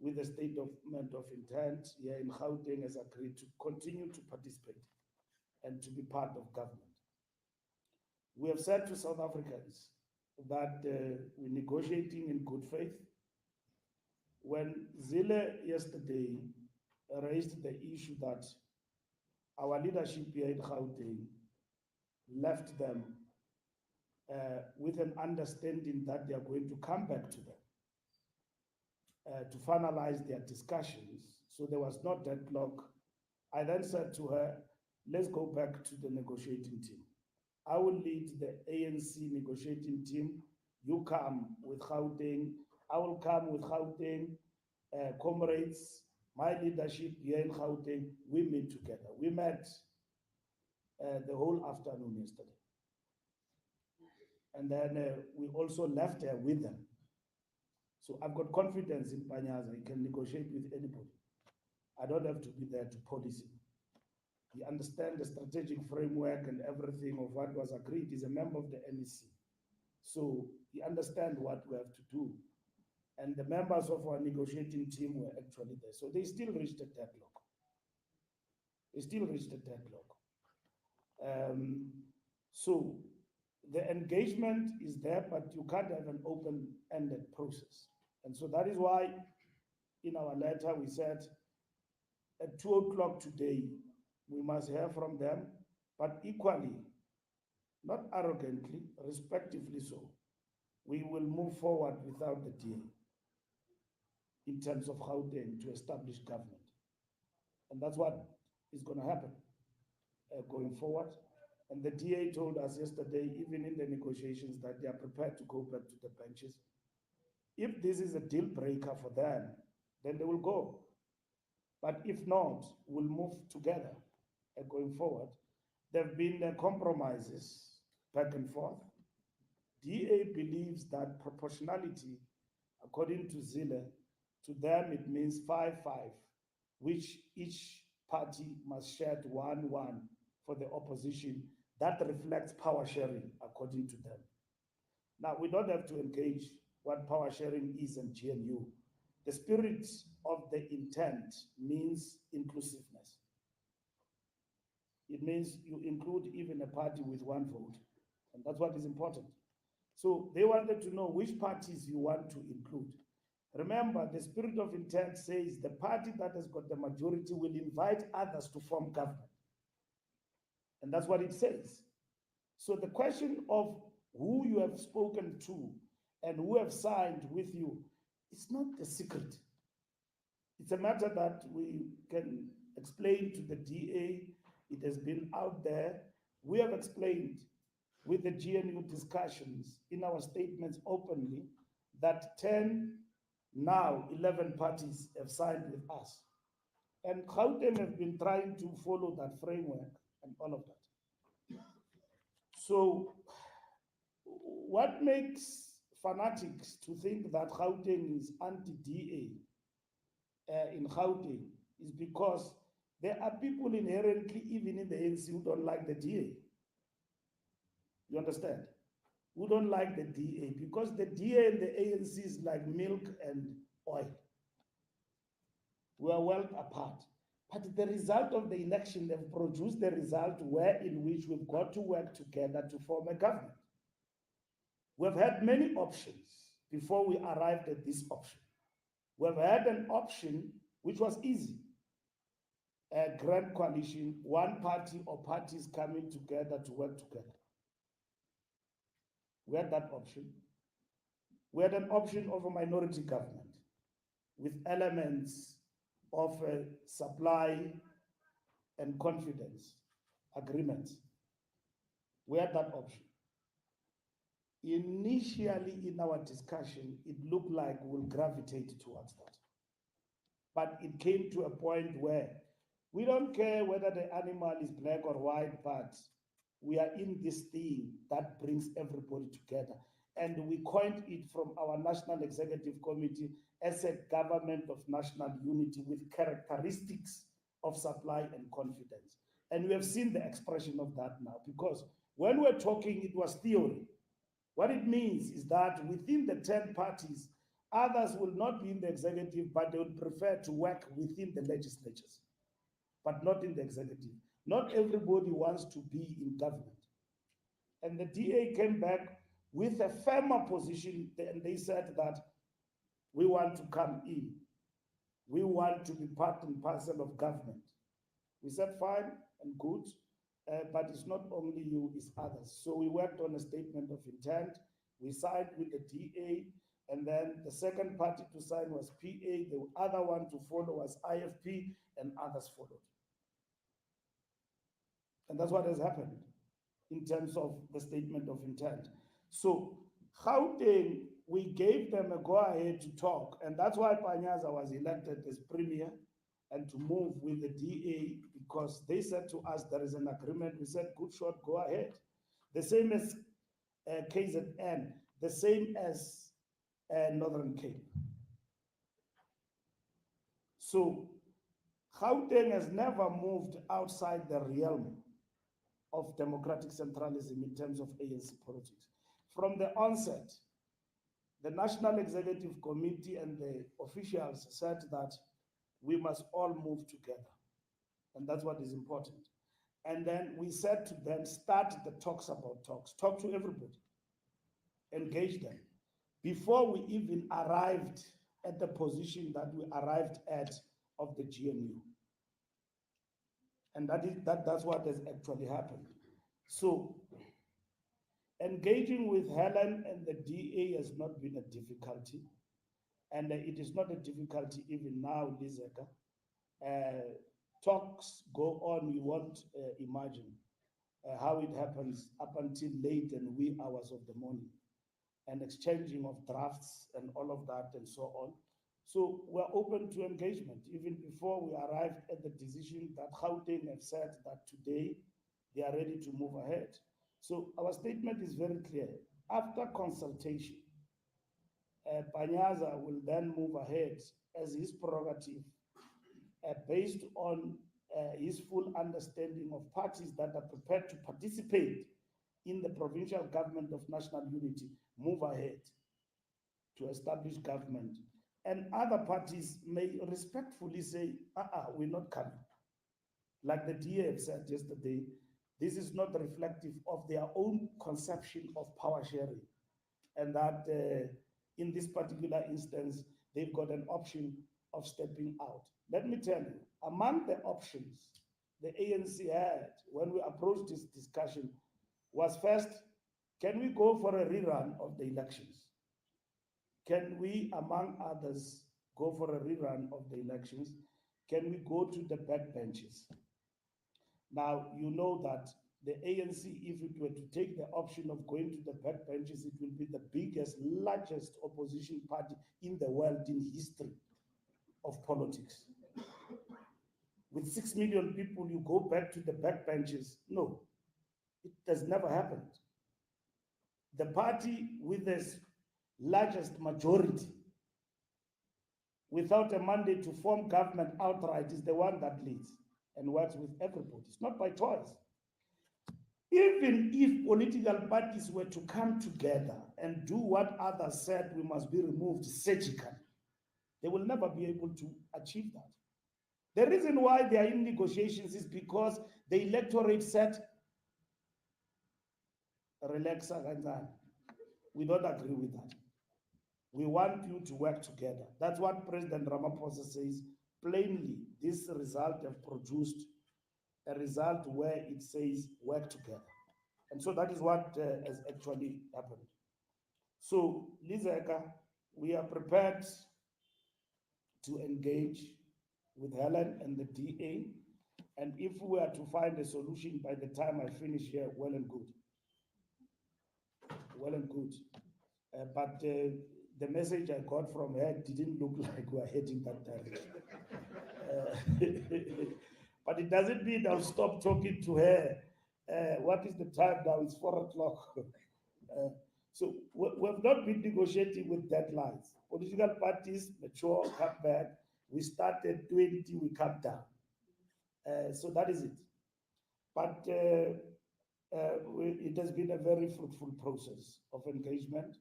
with the statement of intent here in Gauteng has agreed to continue to participate and to be part of government. We have said to South Africans that we're negotiating in good faith. When Zille yesterday raised the issue that our leadership here in Gauteng left them with an understanding that they are going to come back to them to finalize their discussions. So there was no deadlock. I then said to her, let's go back to the negotiating team. I will lead the ANC negotiating team. You come with Gauteng. I will come with Gauteng. Comrades, my leadership here in Gauteng, we meet together. We met the whole afternoon yesterday. And then we also left there with them. So I've got confidence in Panyaza. He can negotiate with anybody. I don't have to be there to police him. He understands the strategic framework and everything of what was agreed. He's a member of the NEC. So he understands what we have to do. And the members of our negotiating team were actually there. So they still reached a deadlock. They still reached a deadlock. So the engagement is there, but you can't have an open-ended process. And so that is why in our letter we said at 2 o'clock today, we must hear from them, but equally, not arrogantly, respectively so, we will move forward without the DA in terms of Gauteng to establish government. And that's what is going to happen going forward. And the DA told us yesterday, even in the negotiations, that they are prepared to go back to the benches. If this is a deal breaker for them, then they will go. But if not, we'll move together going forward. There have been compromises back and forth. DA believes that proportionality, according to Zille, to them it means 5-5, which each party must share 1-1 for the opposition. That reflects power sharing, according to them. Now, we don't have to engage what power sharing is and GNU. The spirit of the intent means inclusiveness. It means you include even a party with 1 vote, and that's what is important. So they wanted to know which parties you want to include. Remember, the spirit of intent says the party that has got the majority will invite others to form government. And that's what it says. So the question of who you have spoken to and who have signed with you, it's not a secret. It's a matter that we can explain to the DA. It has been out there. We have explained with the GNU discussions in our statements openly that 10, now 11 parties have signed with us. And Gauteng have been trying to follow that framework and all of that. So what makes fanatics to think that Gauteng is anti-DA in Gauteng is because there are people inherently, even in the ANC, who don't like the DA. You understand? Who don't like the DA, because the DA and the ANC is like milk and oil. We are well apart. But the result of the election, they've produced the result in which we've got to work together to form a government. We've had many options before we arrived at this option. We've had an option which was easy. A grand coalition, one party or parties coming together to work together. We had that option. We had an option of a minority government with elements of supply and confidence agreements. We had that option. Initially in our discussion, it looked like we'll gravitate towards that. But it came to a point where We don't care whether the animal is black or white, but we are in this thing that brings everybody together. And we coined it from our National Executive Committee as a government of national unity with characteristics of supply and confidence. And we have seen the expression of that now, because when we're talking, it was theory. What it means is that within the 10 parties, others will not be in the executive, but they would prefer to work within the legislatures, but not in the executive. Not everybody wants to be in government. And the DA came back with a firmer position, and they said that we want to come in. We want to be part and parcel of government. We said fine and good, but it's not only you, it's others. So we worked on a statement of intent. We signed with the DA, and then the second party to sign was PA. The other one to follow was IFP, and others followed. And that's what has happened in terms of the statement of intent. So Gauteng, we gave them a go-ahead to talk, and that's why Panyaza was elected as premier and to move with the DA, because they said to us, there is an agreement. We said, good shot, go ahead. The same as KZN, the same as Northern Cape. So Gauteng has never moved outside the realm of democratic centralism in terms of ANC politics. From the onset, the National Executive Committee and the officials said that we must all move together. And that's what is important. And then we said to them, start the talks about talks. Talk to everybody. Engage them. Before we even arrived at the position that we arrived at of the GNU. And that's what has actually happened. So engaging with Helen and the DA has not been a difficulty. And it is not a difficulty even now, Lizeka. Talks go on, you won't imagine how it happens up until late and wee hours of the morning, and exchanging of drafts and all of that and so on. So we're open to engagement, even before we arrived at the decision that Gauteng have said that today they are ready to move ahead. So our statement is very clear. After consultation, Panyaza will then move ahead as his prerogative, based on his full understanding of parties that are prepared to participate in the provincial government of national unity, move ahead to establish government. And other parties may respectfully say, we're not coming. Like the DA said yesterday, this is not reflective of their own conception of power sharing. And that in this particular instance, they've got an option of stepping out. Let me tell you, among the options the ANC had when we approached this discussion was first, can we go for a rerun of the elections? Can we, among others, go for a rerun of the elections? Can we go to the backbenches? Now, you know that the ANC, if it were to take the option of going to the backbenches, it will be the biggest, largest opposition party in the world in history of politics. With 6 million people, you go back to the backbenches. No, it has never happened. The party with the largest majority without a mandate to form government outright is the one that leads and works with everybody. It's not by choice. Even if political parties were to come together and do what others said, we must be removed surgically, they will never be able to achieve that. The reason why they are in negotiations is because the electorate said, relax, we don't agree with that. We want you to work together. That's what President Ramaphosa says plainly. This result have produced a result where it says work together. And so that is what has actually happened. So, Lizeka, we are prepared to engage with Helen and the DA. And if we are to find a solution by the time I finish here, well and good. Well and good. But the message I got from her didn't look like we're heading that direction. But it doesn't mean I'll stop talking to her. What is the time now? It's 4 o'clock. So we've not been negotiating with deadlines. Political parties mature, come back. We start at 20, we come down. So that is it. But it has been a very fruitful process of engagement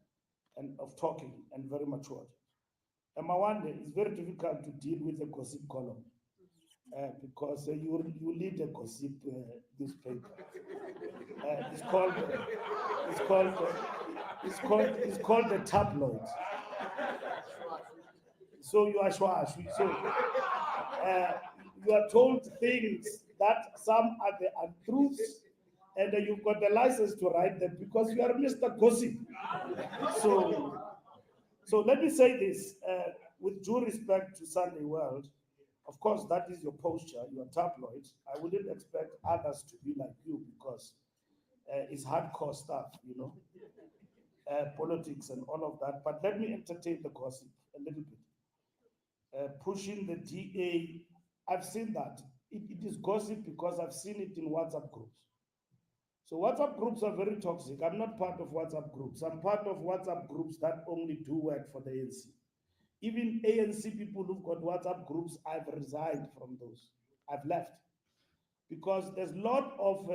and of talking and very matured. And Mawande, it's very difficult to deal with a gossip column because you lead a gossip newspaper. It's called the tabloid. So you are shwash. So you are told things that some are the untruths, and you've got the license to write them because you are Mr. Gossip. So let me say this with due respect to Sunday World. Of course, that is your posture, your tabloid. I wouldn't expect others to be like you because it's hardcore stuff, politics and all of that. But let me entertain the gossip a little bit. Pushing the DA, I've seen that. It is gossip because I've seen it in WhatsApp groups. So WhatsApp groups are very toxic. I'm not part of WhatsApp groups. I'm part of WhatsApp groups that only do work for the ANC. Even ANC people who've got WhatsApp groups, I've resigned from those. I've left because there's a lot of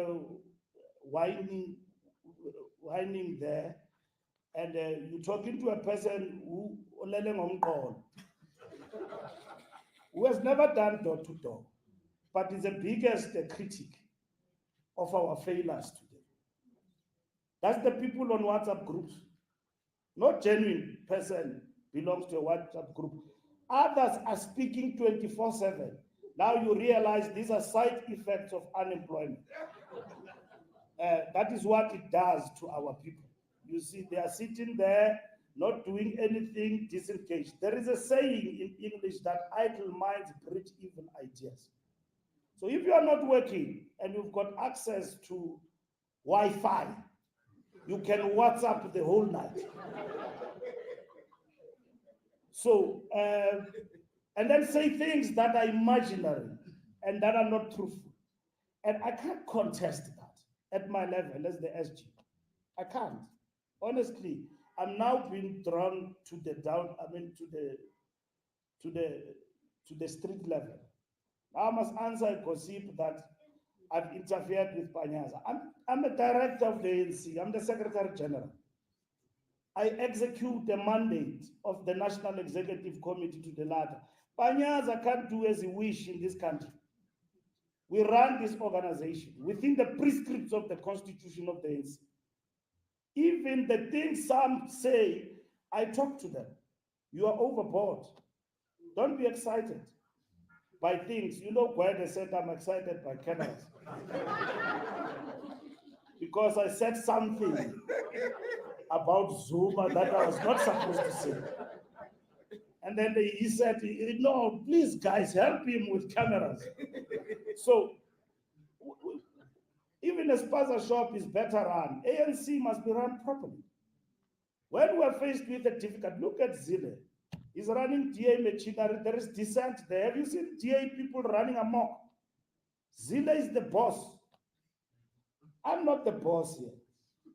whining there, and you're talking to a person who has never done door to door, but is the biggest critic of our failures today. That's the people on WhatsApp groups. Not genuine person belongs to a WhatsApp group. Others are speaking 24/7. Now you realize these are side effects of unemployment. That is what it does to our people. You see, they are sitting there, not doing anything, disengaged. There is a saying in English that idle minds breed evil ideas. So if you are not working and you've got access to Wi-Fi, you can WhatsApp the whole night. So, and then say things that are imaginary and that are not truthful. And I can't contest that at my level as the SG. I can't. Honestly, I'm now being drawn to the to the street level. Now I must answer a gossip that I've interfered with Panyaza. I'm a director of the ANC. I'm the Secretary General. I execute the mandate of the National Executive Committee to the latter. Panyaza can't do as he wish in this country. We run this organization within the prescripts of the constitution of the ANC. Even the things some say, I talk to them. You are overboard. Don't be excited by things. You know why they said I'm excited by cameras? Because I said something about Zuma that I was not supposed to say. And then he said, no, please guys, help him with cameras. So even a spaza shop is better run. ANC must be run properly. When we're faced with a difficult, look at Zille. He's running DA machinery. There is dissent there. Have you seen DA people running amok? Zille is the boss. I'm not the boss here.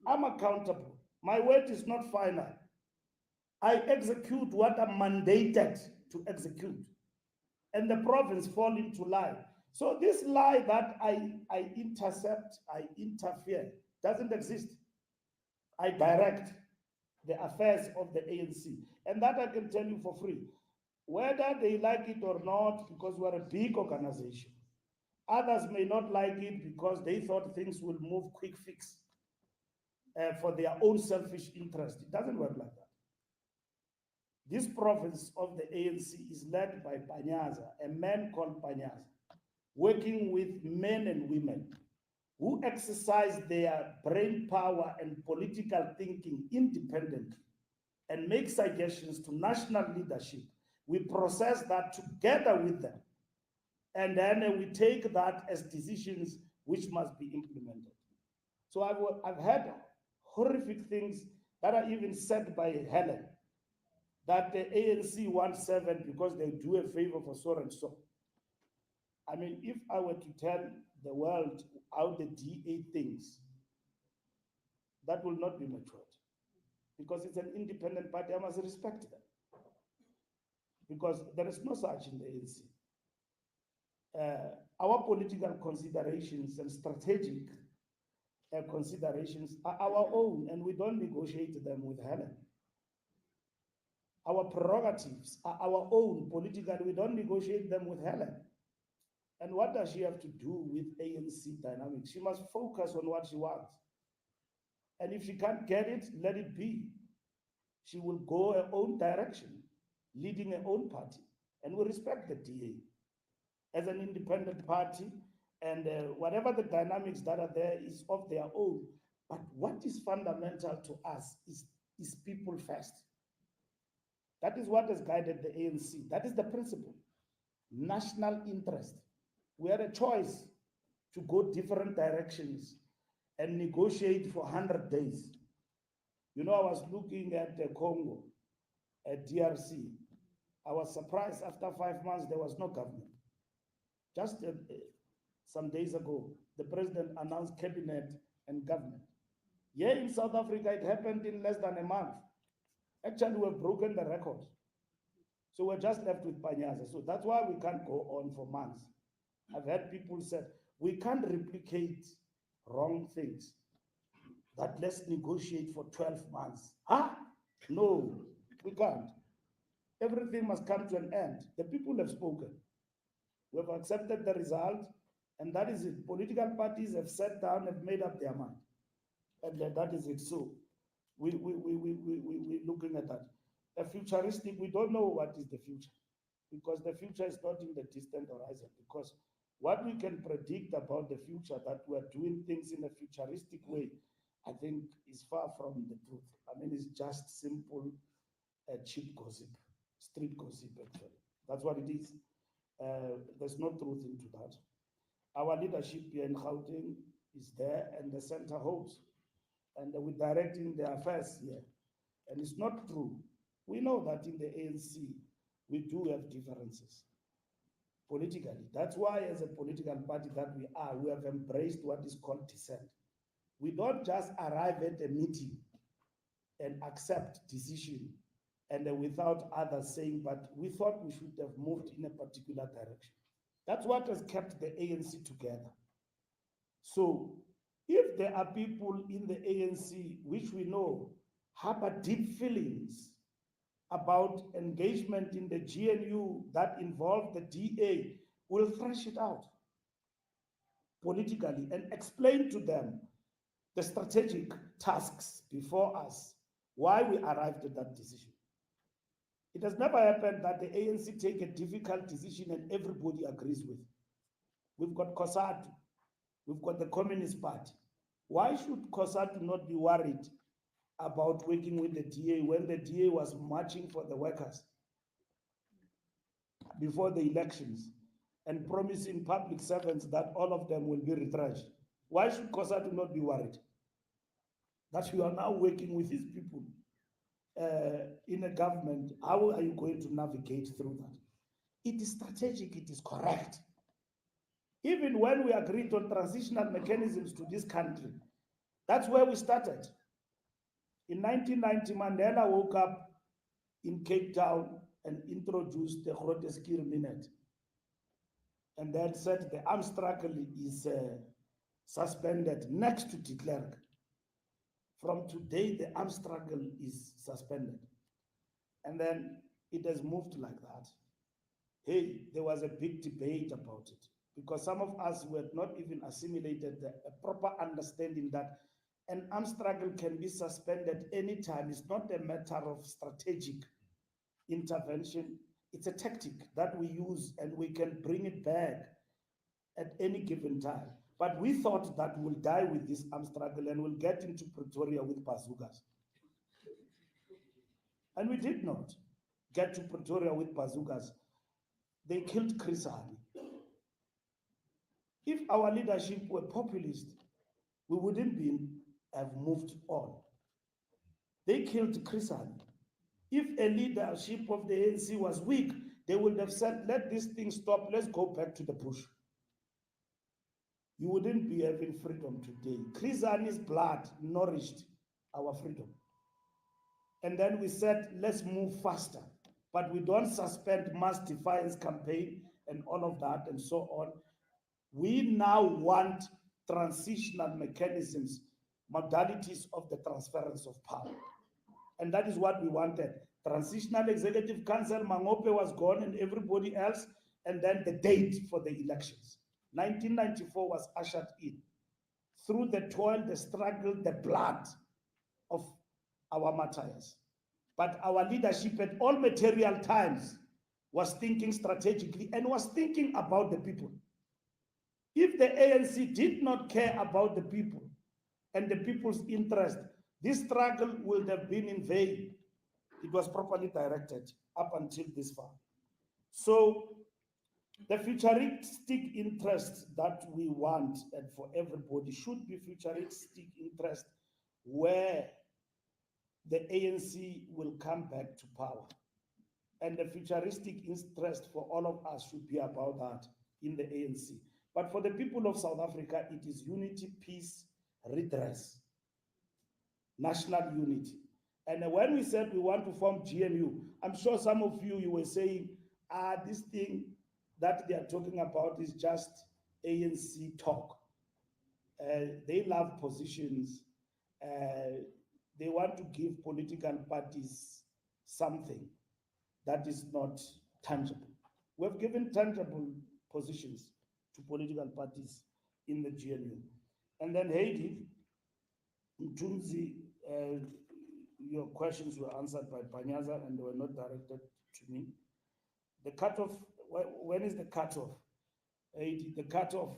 I'm accountable. My word is not final. I execute what I'm mandated to execute. And the province fall into lie. So this lie that I intercept, I interfere, doesn't exist. I direct the affairs of the ANC. And that I can tell you for free. Whether they like it or not, because we're a big organization. Others may not like it because they thought things will move quick fix for their own selfish interest. It doesn't work like that. This province of the ANC is led by Panyaza, a man called Panyaza, working with men and women who exercise their brain power and political thinking independently and make suggestions to national leadership. We process that together with them. And then we take that as decisions which must be implemented. So I've heard horrific things that are even said by Helen, that the ANC wants 7 because they do a favor for so and so. I mean, if I were to tell the world how the DA thinks, that will not be matured because it's an independent party. I must respect them because there is no such in the ANC. Our political considerations and strategic considerations are our own, and we don't negotiate them with Helen. Our prerogatives are our own political, we don't negotiate them with Helen. And what does she have to do with ANC dynamics? She must focus on what she wants. And if she can't get it, let it be. She will go her own direction, leading her own party. And we respect the DA as an independent party, and whatever the dynamics that are there is of their own. But what is fundamental to us is people first. That is what has guided the ANC. That is the principle. National interest. We had a choice to go different directions and negotiate for 100 days. You know, I was looking at Congo, at DRC. I was surprised after 5 months, there was no government. Just some days ago, the president announced cabinet and government. Here in South Africa, it happened in less than a month. Actually, we've broken the record. So we're just left with Panyaza. So that's why we can't go on for months. I've heard people say, we can't replicate wrong things. That let's negotiate for 12 months. Huh? No, we can't. Everything must come to an end. The people have spoken. We have accepted the result, and that is it. Political parties have sat down and made up their mind. And that is it. So we're looking at that. A futuristic, we don't know what is the future, because the future is not in the distant horizon. Because what we can predict about the future, that we're doing things in a futuristic way, I think is far from the truth. I mean, it's just simple, cheap gossip, street gossip, actually. That's what it is. There's no truth into that. Our leadership here in Gauteng is there, and the center holds. And we're directing the affairs here. And it's not true. We know that in the ANC, we do have differences politically. That's why, as a political party that we are, we have embraced what is called dissent. We don't just arrive at a meeting and accept decision and without others saying, but we thought we should have moved in a particular direction. That's what has kept the ANC together. So if there are people in the ANC which we know harbor deep feelings about engagement in the GNU that involve the DA, we'll thrash it out politically and explain to them the strategic tasks before us, why we arrived at that decision. It has never happened that the ANC take a difficult decision and everybody agrees with. We've got COSATU, we've got the Communist Party. Why should COSATU not be worried about working with the DA when the DA was marching for the workers before the elections and promising public servants that all of them will be retrenched? Why should COSATU not be worried that you are now working with these people in a government? How are you going to navigate through that? It is strategic, it is correct. Even when we agreed on transitional mechanisms to this country, that's where we started. In 1990, Mandela woke up in Cape Town and introduced the Groteskir Minute. And then said the armed struggle is suspended next to de Klerk. From today, the armed struggle is suspended. And then it has moved like that. Hey, there was a big debate about it because some of us were not even assimilated a proper understanding that an armed struggle can be suspended anytime. It's not a matter of strategic intervention. It's a tactic that we use and we can bring it back at any given time. But we thought that we'll die with this armed struggle and we'll get into Pretoria with bazookas. And we did not get to Pretoria with bazookas. They killed Chris Hani. If our leadership were populist, we wouldn't have moved on. They killed Chris Hani. If a leadership of the ANC was weak, they would have said, let this thing stop, let's go back to the bush. You wouldn't be having freedom today. Krizani's blood nourished our freedom. And then we said, let's move faster. But we don't suspend mass defiance campaign and all of that and so on. We now want transitional mechanisms, modalities of the transference of power. And that is what we wanted. Transitional Executive Council, Mangope was gone and everybody else, and then the date for the elections. 1994 was ushered in through the toil, the struggle, the blood of our martyrs. But our leadership at all material times was thinking strategically and was thinking about the people. If the ANC did not care about the people and the people's interest, this struggle would have been in vain. It was properly directed up until this far. So the futuristic interest that we want and for everybody should be futuristic interest where the ANC will come back to power. And the futuristic interest for all of us should be about that in the ANC. But for the people of South Africa, it is unity, peace, redress, national unity. And when we said we want to form GNU, I'm sure some of you were saying, this thing that they are talking about is just ANC talk. They love positions. They want to give political parties something that is not tangible. We've given tangible positions to political parties in the GNU. And then Haiti, Mtunzi, your questions were answered by Panyaza and they were not directed to me. The cutoff, when is the cutoff? The cutoff,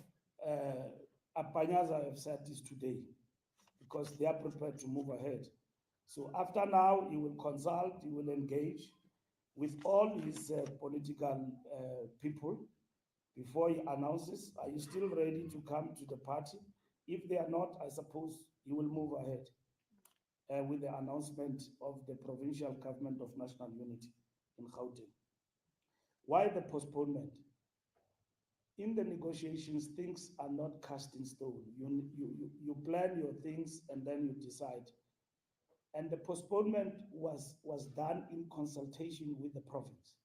Panyaza have said is today because they are prepared to move ahead. So after now, he will consult, he will engage with all his political people before he announces. Are you still ready to come to the party? If they are not, I suppose he will move ahead with the announcement of the provincial government of national unity in Gauteng. Why the postponement? In the negotiations, things are not cast in stone. You plan your things and then you decide. And the postponement was done in consultation with the province,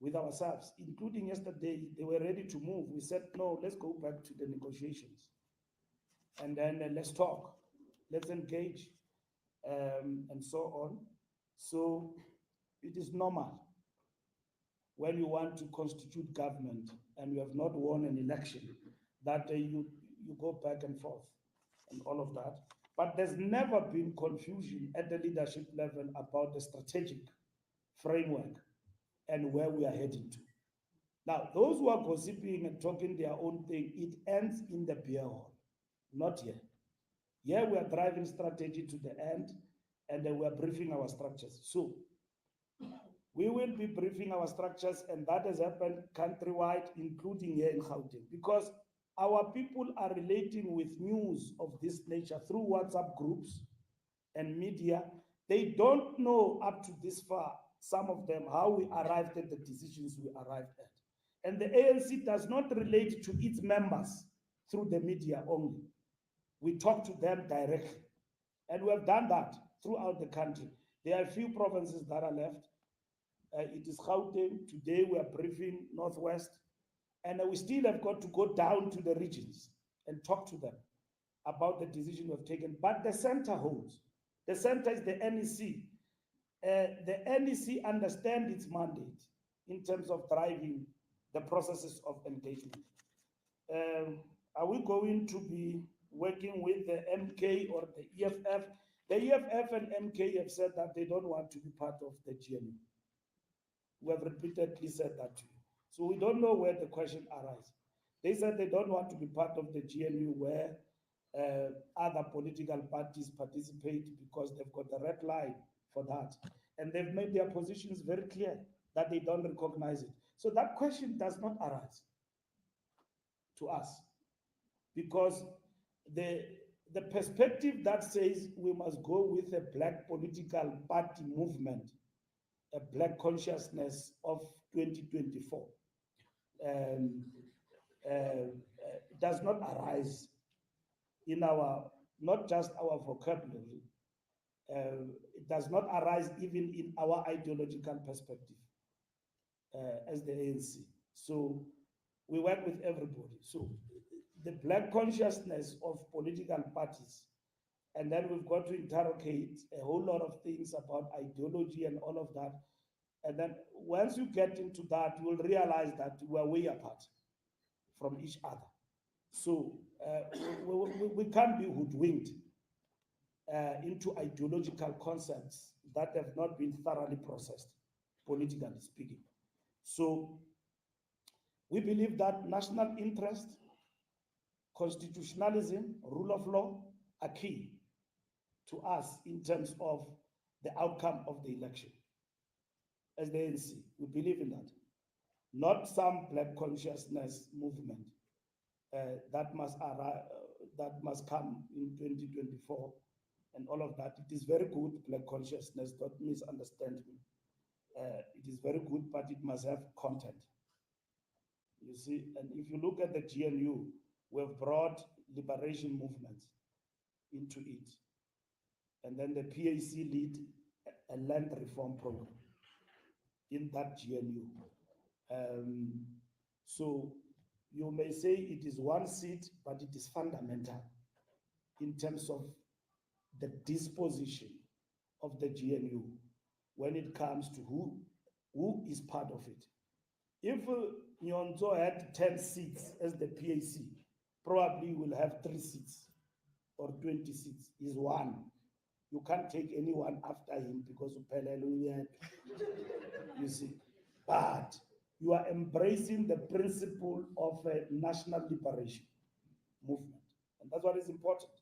with ourselves, including yesterday. They were ready to move. We said, no, let's go back to the negotiations. And then let's talk, let's engage, and so on. So it is normal when you want to constitute government and you have not won an election, that you go back and forth and all of that. But there's never been confusion at the leadership level about the strategic framework and where we are heading to. Now, those who are gossiping and talking their own thing, it ends in the beer hall, not here. Here we are driving strategy to the end and we are briefing our structures. So we will be briefing our structures, and that has happened countrywide, including here in Gauteng, because our people are relating with news of this nature through WhatsApp groups and media. They don't know up to this far, some of them, how we arrived at the decisions we arrived at. And the ANC does not relate to its members through the media only. We talk to them directly. And we have done that throughout the country. There are a few provinces that are left. It is Gauteng. Today we are briefing Northwest. And we still have got to go down to the regions and talk to them about the decision we've taken. But the center holds. The center is the NEC. The NEC understands its mandate in terms of driving the processes of engagement. Are we going to be working with the MK or the EFF? The EFF and MK have said that they don't want to be part of the GNU. We have repeatedly said that to you. So we don't know where the question arises. They said they don't want to be part of the GNU where other political parties participate because they've got the red line for that. And they've made their positions very clear that they don't recognize it. So that question does not arise to us because the perspective that says we must go with a black political party movement a black consciousness of 2024 um, does not arise in our, not just our vocabulary, it does not arise even in our ideological perspective as the ANC. So we work with everybody. So the black consciousness of political parties, and then we've got to interrogate a whole lot of things about ideology and all of that. And then once you get into that, you will realize that we're way apart from each other. So we can't be hoodwinked into ideological concepts that have not been thoroughly processed, politically speaking. So we believe that national interest, constitutionalism, rule of law are key to us in terms of the outcome of the election. As the ANC, we believe in that. Not some black consciousness movement that must come in 2024 and all of that. It is very good, black consciousness, don't misunderstand me. It is very good, but it must have content. You see, and if you look at the GNU, we have brought liberation movements into it. And then the PAC lead a land reform program in that GNU. So you may say it is one seat, but it is fundamental in terms of the disposition of the GNU when it comes to who is part of it. If Nyonzo had 10 seats as the PAC, probably will have 3 seats or 20 seats. He's one. You can't take anyone after him because you see. But you are embracing the principle of a national liberation movement. And that's what is important.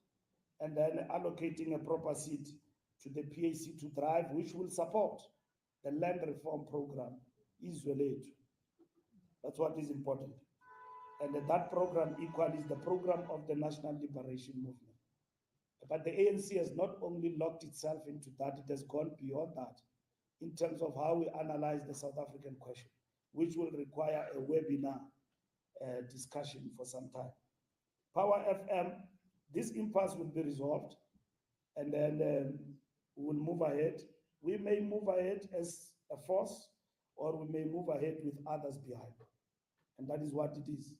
And then allocating a proper seat to the PAC to drive, which will support the land reform program is related. That's what is important. And that program equally is the program of the National Liberation Movement. But the ANC has not only locked itself into that, it has gone beyond that in terms of how we analyze the South African question, which will require a webinar discussion for some time. Power FM, this impasse will be resolved, and then we will move ahead. We may move ahead as a force, or we may move ahead with others behind. And that is what it is.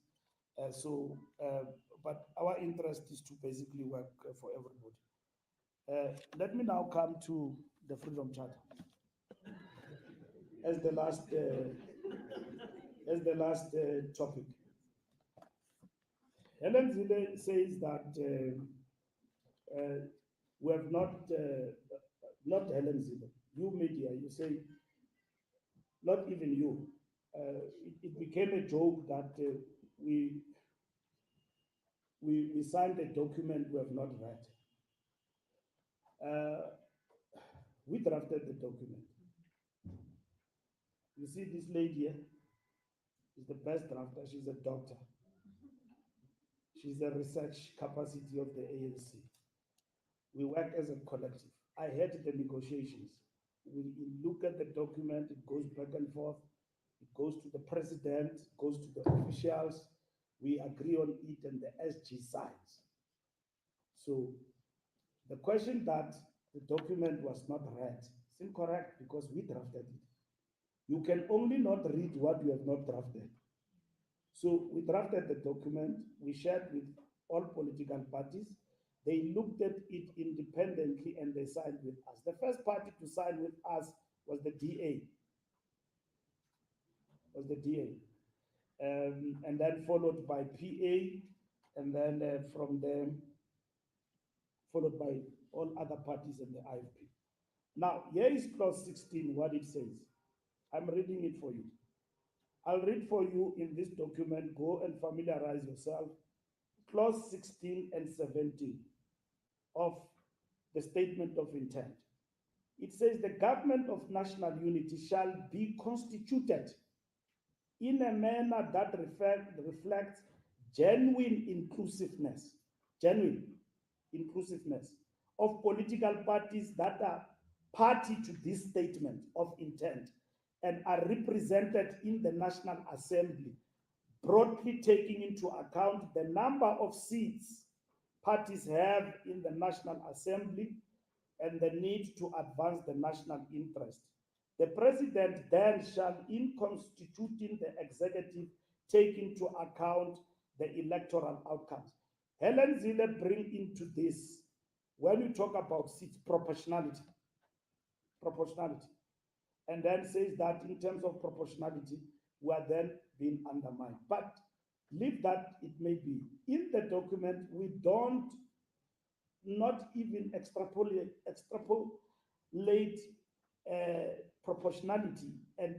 But our interest is to basically work for everybody. Let me now come to the Freedom Charter as the last topic. Helen Zille says that we have not Helen Zille, you media, you say, not even you. It became a joke that we signed a document we have not read. We drafted the document. You see this lady here is the best drafter. She's a doctor. She's a research capacity of the ANC. We work as a collective. I had the negotiations. We look at the document, it goes back and forth. It goes to the president, goes to the officials. We agree on it and the SG signs. So the question that the document was not read is incorrect because we drafted it. You can only not read what you have not drafted. So we drafted the document, we shared with all political parties. They looked at it independently and they signed with us. The first party to sign with us was the DA. And then followed by PA, and then from them, followed by all other parties in the IFP. Now, here is clause 16, what it says. I'm reading it for you. I'll read for you in this document. Go and familiarize yourself. Clause 16 and 17 of the statement of intent. It says the government of national unity shall be constituted in a manner that reflects genuine inclusiveness of political parties that are party to this statement of intent and are represented in the National Assembly, broadly taking into account the number of seats parties have in the National Assembly and the need to advance the national interest. The President then shall, in constituting the executive, take into account the electoral outcomes. Helen Zille bring into this, when you talk about seats, proportionality, and then says that in terms of proportionality, we are then being undermined. But leave that it may be. In the document, we don't not even extrapolate proportionality and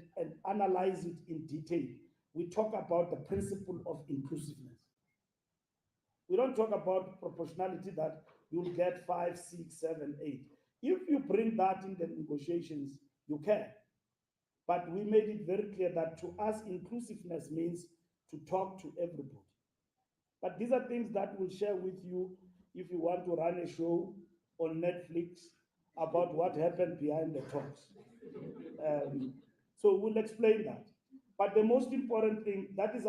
analyze it in detail. We talk about the principle of inclusiveness. We don't talk about proportionality that you'll get 5, 6, 7, 8. If you bring that in the negotiations, you can. But we made it very clear that to us, inclusiveness means to talk to everybody. But these are things that we'll share with you if you want to run a show on Netflix about what happened behind the talks. So we'll explain that. But the most important thing, that is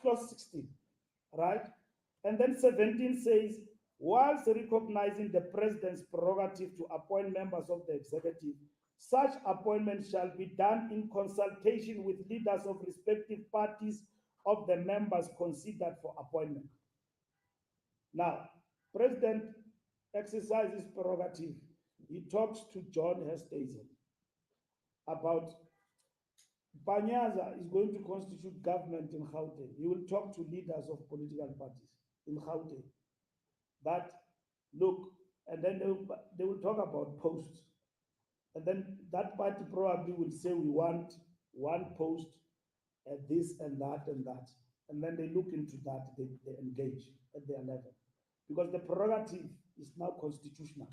clause 16, right? And then 17 says, whilst recognizing the president's prerogative to appoint members of the executive, such appointments shall be done in consultation with leaders of respective parties of the members considered for appointment. Now, President exercises prerogative. He talks to John Hestazen about Panyaza is going to constitute government in Gauteng. He will talk to leaders of political parties in Gauteng. That, look, and then they will talk about posts. And then that party probably will say, we want one post at this and that and that. And then they look into that, they engage at their level. Because the prerogative is now constitutional.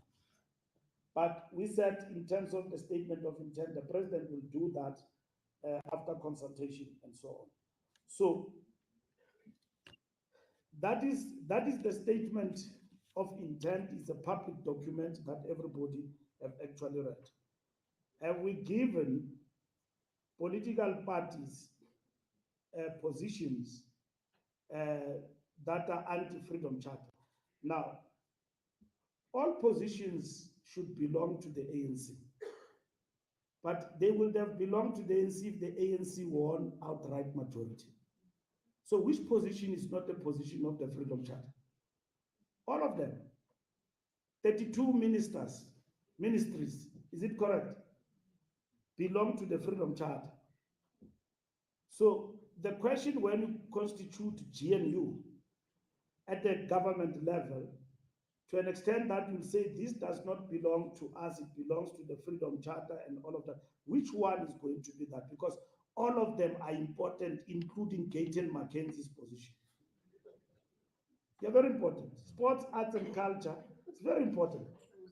But we said in terms of the statement of intent, the president will do that after consultation and so on. So that is the statement of intent. It's a public document that everybody have actually read. Have we given political parties positions that are anti-freedom charter? Now, all positions should belong to the ANC. But they would have belonged to the ANC if the ANC won outright majority. So which position is not the position of the Freedom Charter? All of them. 32 ministries, is it correct? Belong to the Freedom Charter. So the question when you constitute GNU at the government level, to an extent that you say this does not belong to us, it belongs to the Freedom Charter and all of that. Which one is going to be that? Because all of them are important, including Gauteng Mackenzie's position. They're very important. Sports, arts, and culture, it's very important.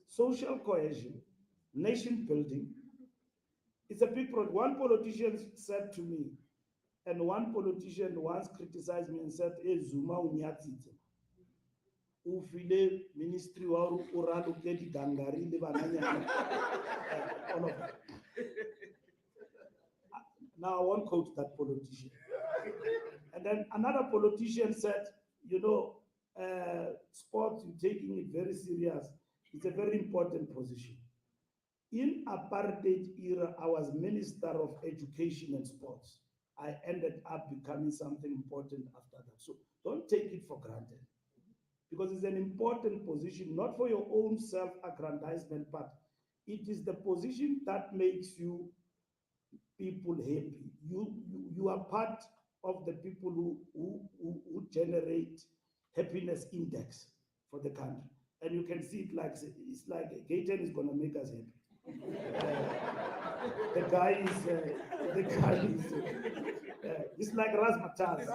Social cohesion, nation building, it's a big problem. One politician said to me, and one politician once criticized me and said, hey, Zuma unyatsitse. Ufile ministry wa uralo ke di dangari le bananyana. All of that. Now I won't quote that politician. And then another politician said, you know, sports, you're taking it very serious. It's a very important position. In apartheid era, I was Minister of Education and Sports. I ended up becoming something important after that. So don't take it for granted. Because it's an important position, not for your own self-aggrandizement, but it is the position that makes you people happy. You are part of the people who generate happiness index for the country. And you can see it like, it's like Gauteng is going to make us happy. The guy is, it's like Razmataz.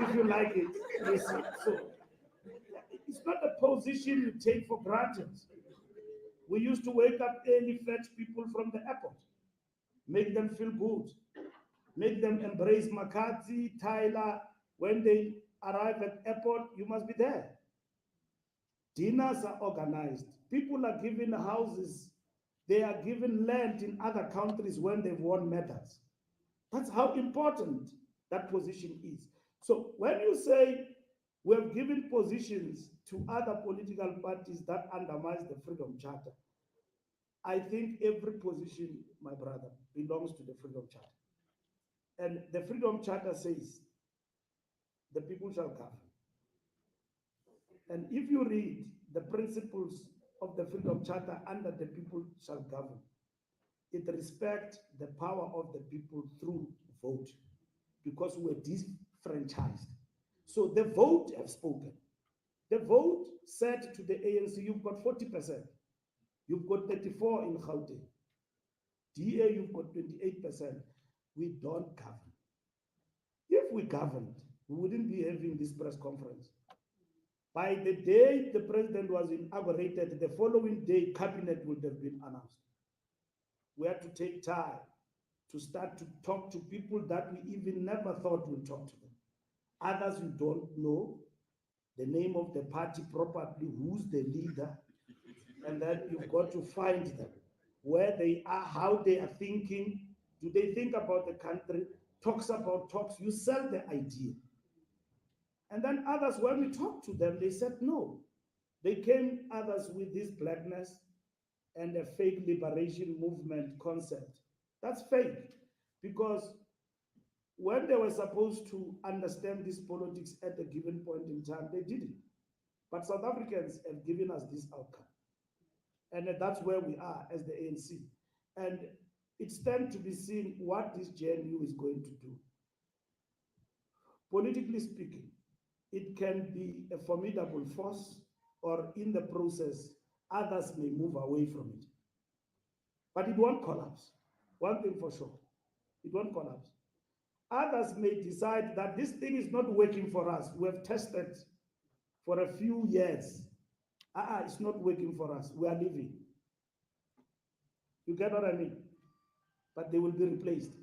If you like it, you see. So it's not a position you take for granted. We used to wake up early, fetch people from the airport, make them feel good, make them embrace Makati, Tyler. When they arrive at airport, you must be there. Dinners are organized. People are given houses. They are given land in other countries when they've won medals. That's how important that position is. So when you say we have given positions to other political parties that undermines the Freedom Charter, I think every position, my brother, belongs to the Freedom Charter. And the Freedom Charter says the people shall govern. And if you read the principles of the Freedom Charter under the people shall govern, it respects the power of the people through vote because we're disfranchised. So the vote have spoken. The vote said to the ANC, you've got 40%. You've got 34 in Gauteng. DA, you've got 28%. We don't govern. If we governed, we wouldn't be having this press conference. By the day the president was inaugurated, the following day, cabinet would have been announced. We had to take time to start to talk to people that we even never thought we'd talk to them. Others you don't know the name of the party properly, who's the leader, and then you've got to find them, where they are, how they are thinking. Do they think about the country? Talks about talks. You sell the idea. And then others, when we talked to them, they said no. They came, others, with this blackness and a fake liberation movement concept. That's fake, because when they were supposed to understand this politics at a given point in time, they didn't. But South Africans have given us this outcome. And that's where we are as the ANC. And it stands to be seen what this JNU is going to do. Politically speaking, it can be a formidable force, or in the process, others may move away from it. But it won't collapse. One thing for sure, it won't collapse. Others may decide that this thing is not working for us. We have tested for a few years. It's not working for us. We are leaving. You get what I mean? But they will be replaced.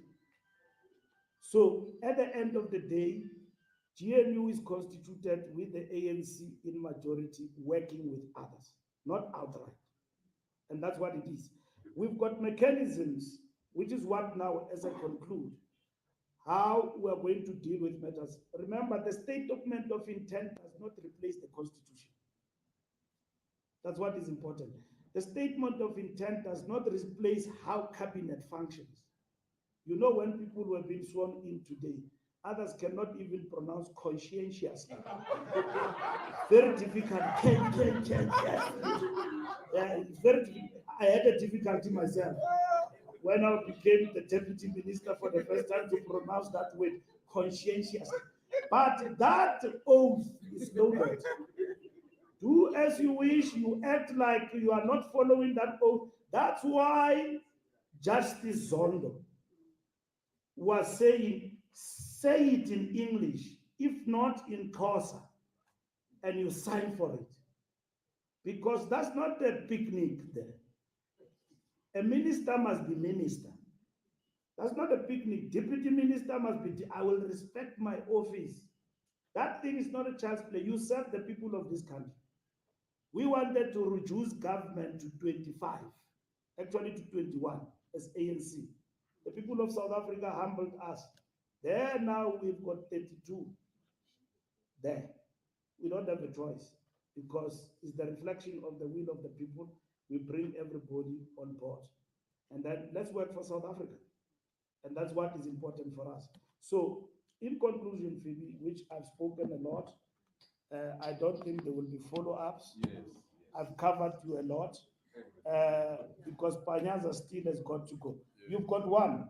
So at the end of the day, GNU is constituted with the ANC in majority working with others, not outright. And that's what it is. We've got mechanisms, which is what now, as I conclude, how we are going to deal with matters. Remember, the statement of intent does not replace the Constitution. That's what is important. The statement of intent does not replace how cabinet functions. You know, when people were being sworn in today, others cannot even pronounce conscientious. Very difficult. Yeah, very difficult. I had a difficulty myself when I became the deputy minister for the first time to pronounce that word, conscientious. But that oath is loaded. Do as you wish, you act like you are not following that oath. That's why Justice Zondo was saying, say it in English, if not in Xhosa, and you sign for it. Because that's not a picnic there. A minister must be minister. That's not a picnic. Deputy minister must be, I will respect my office. That thing is not a child's play. You serve the people of this country. We wanted to reduce government to 25, actually to 21 as ANC. The people of South Africa humbled us. There now we've got 32 there. We don't have a choice because it's the reflection of the will of the people. We bring everybody on board. And then let's work for South Africa. And that's what is important for us. So in conclusion, Phoebe, which I've spoken a lot, I don't think there will be follow-ups. Yes. I've covered you a lot because Panyaza still has got to go. Yes. You've got one.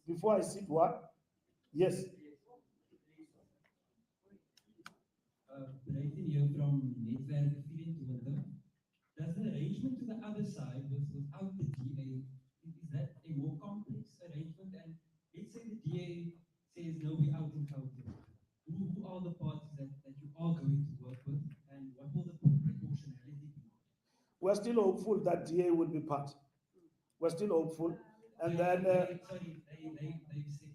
Before I sit, what? Yes. Breaking here from Netwerk Fikile Mbalula. Does the arrangement to the other side without the DA, is that a more complex arrangement? And let's say the DA says, no, we're out in Gauteng. Who are the parties that you are going to work with, and what will the proportionality be? We're still hopeful that DA will be part. We're still hopeful. And then... they've said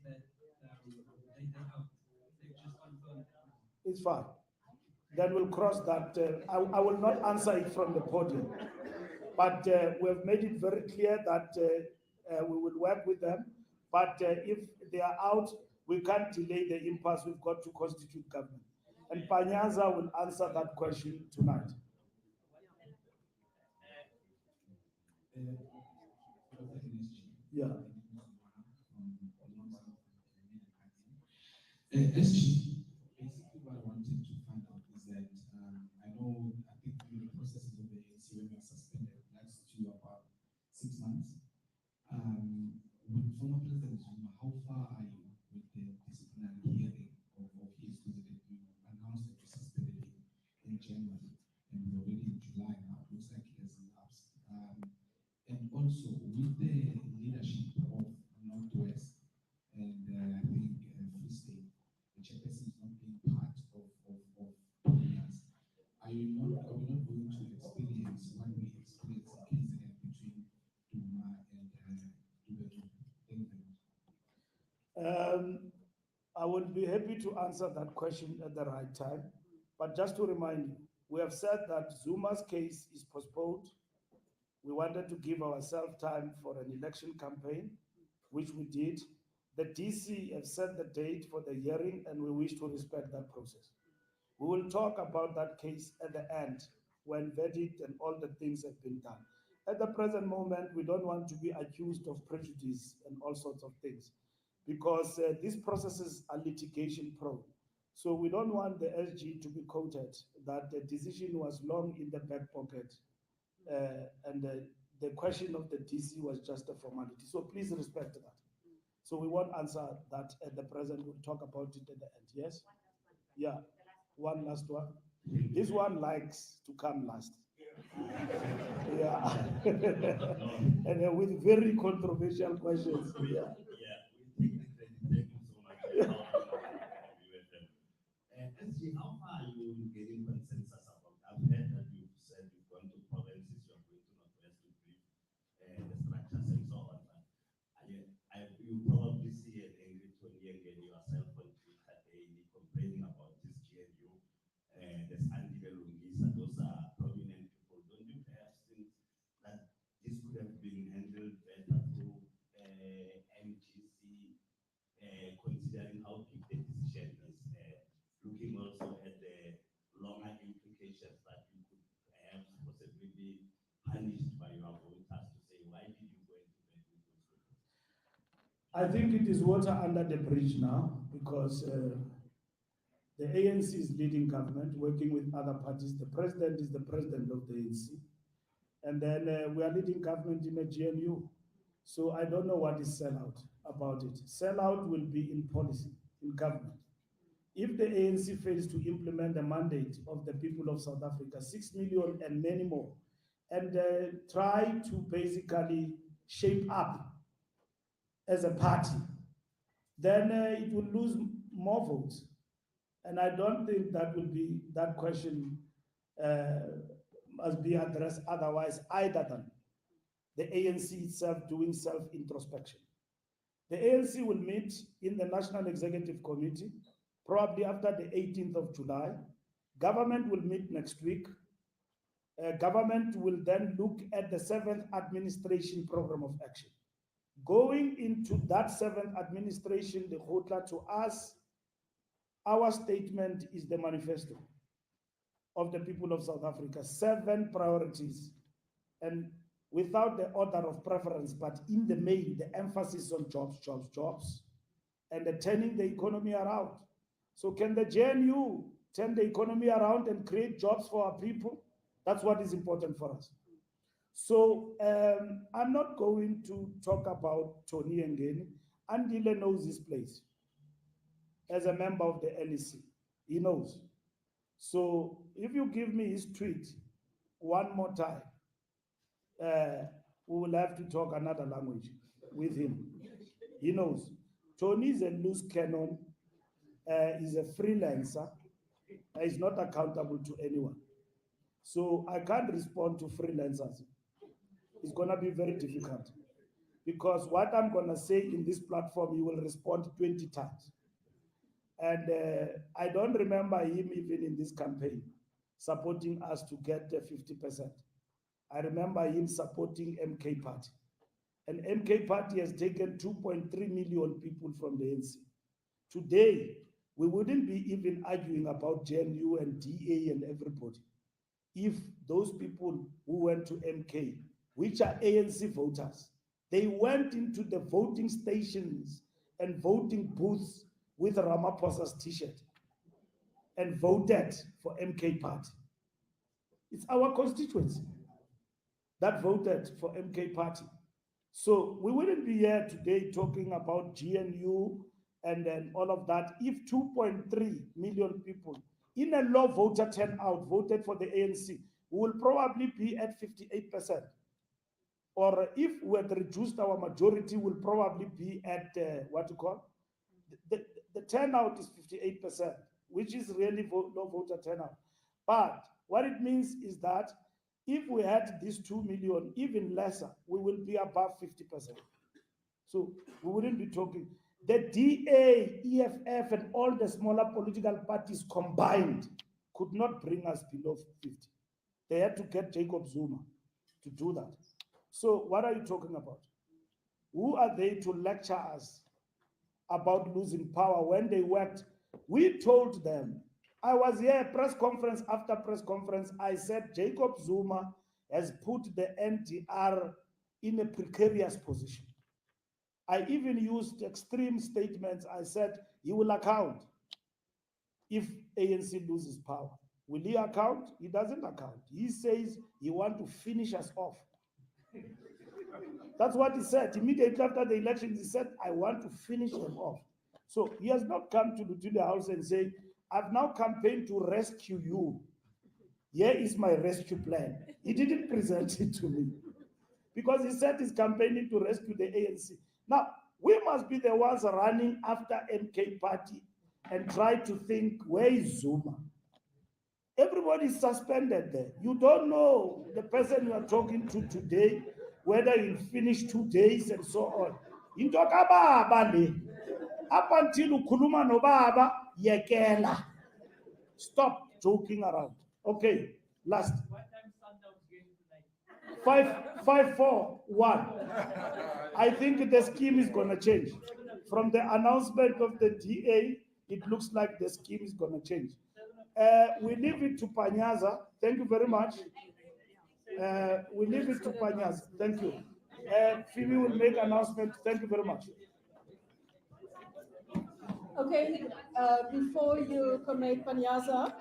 that they're out. They've just confirmed that. It's fine. then we'll cross that. I will not answer it from the podium, but we have made it very clear that we will work with them. But if they are out, we can't delay the impasse. We've got to constitute government. And Panyaza will answer that question tonight. Yeah. SG, basically what I wanted to find out is that I think the processes of the ANC when they are suspended lasts to about 6 months. With former President Zuma, how far are you with the disciplinary hearing of his? Because you announced that you suspended him in January, and we're already in July now. It looks like he has elapsed. And also with the leadership of Northwest and I think Free State, the chairperson is not being part of Ponias. Are we not going to experience what we experienced in KZN between Duma and Dube? Thank you. I would be happy to answer that question at the right time. But just to remind you, we have said that Zuma's case is postponed. We wanted to give ourselves time for an election campaign, which we did. The DC have set the date for the hearing, and we wish to respect that process. We will talk about that case at the end when verdict and all the things have been done. At the present moment, we don't want to be accused of prejudice and all sorts of things because these processes are litigation prone. So we don't want the SG to be quoted that the decision was long in the back pocket and the question of the DC was just a formality. So please respect that. So we won't answer that at the present. We'll talk about it at the end. Yes? Yeah. One last one. This one likes to come last. Yeah. And with very controversial questions. Yeah. We take the credit. Thank you so much. SG, how far are you in getting consensus about? I've heard that you've said you've gone to provinces, you're going to Northwest to brief the structures and so on. You probably see an angry Tony again yourself on Twitter daily complaining about this GNU. There's Andy Belungisa, those are prominent people. Don't you perhaps think that this could have been handled better through MGC, considering how big the decision is, looking also at the longer implications that you could perhaps possibly be punished by your voters to say, why did you go into bed with those people? I think it is water under the bridge now because the ANC is leading government, working with other parties. The president is the president of the ANC. And then we are leading government in a GNU. So I don't know what is sellout about it. Sellout will be in policy, in government. If the ANC fails to implement the mandate of the people of South Africa, 6 million and many more, and try to basically shape up as a party, then it will lose more votes. And I don't think that question must be addressed otherwise either than the ANC itself doing self-introspection. The ANC will meet in the National Executive Committee, probably after the 18th of July. Government will meet next week. Government will then look at the 7th administration program of action. Going into that 7th administration, the Khotla, to us, our statement is the manifesto of the people of South Africa, 7 priorities. And without the order of preference, but in the main, the emphasis on jobs, jobs, jobs, and turning the economy around. So can the GNU turn the economy around and create jobs for our people? That's what is important for us. So I'm not going to talk about Tony Ngeni. Andile knows this place as a member of the NEC. He knows. So if you give me his tweet one more time, we will have to talk another language with him. He knows. Tony is a loose cannon. He's a freelancer. He's not accountable to anyone. So I can't respond to freelancers. It's going to be very difficult because what I'm going to say in this platform, you will respond 20 times. And I don't remember him even in this campaign supporting us to get 50%. I remember him supporting MK Party. And MK Party has taken 2.3 million people from the ANC. Today, we wouldn't be even arguing about GNU and DA and everybody if those people who went to MK, which are ANC voters, they went into the voting stations and voting booths with Ramaphosa's t-shirt and voted for MK Party. It's our constituency that voted for MK Party. So we wouldn't be here today talking about GNU and then all of that if 2.3 million people in a low voter turnout voted for the ANC. We will probably be at 58%. Or if we had reduced our majority, we'll probably be at what you call the turnout is 58%, which is really low voter turnout. But what it means is that if we had these 2 million, even lesser, we will be above 50%. So we wouldn't be talking. The DA, EFF, and all the smaller political parties combined could not bring us below 50. They had to get Jacob Zuma to do that. So what are you talking about? Who are they to lecture us about losing power when they worked? We told them, I was here, press conference after press conference. I said Jacob Zuma has put the NDR in a precarious position. I even used extreme statements. I said he will account if ANC loses power. Will he account? He doesn't account. He says he wants to finish us off. That's what he said. Immediately after the elections, he said, I want to finish them off. So he has not come to the House and say, I've now campaigned to rescue you. Here is my rescue plan. He didn't present it to me because he said he's campaigning to rescue the ANC. Now, we must be the ones running after MK Party and try to think, where is Zuma? Everybody is suspended there. You don't know the person you are talking to today, whether he'll finish 2 days and so on. Into kababa le. Up until ukhuluma nobaba yekela. Stop joking around. Okay, last. What time Sundowns game tonight? 5-4-1. I think the scheme is going to change. From the announcement of the DA, it looks like the scheme is going to change. We leave it to Panyaza. Thank you very much. We leave it to Panyaza. Thank you. Phoebe will make announcement. Thank you very much. Okay, before you Comrade Panyaza,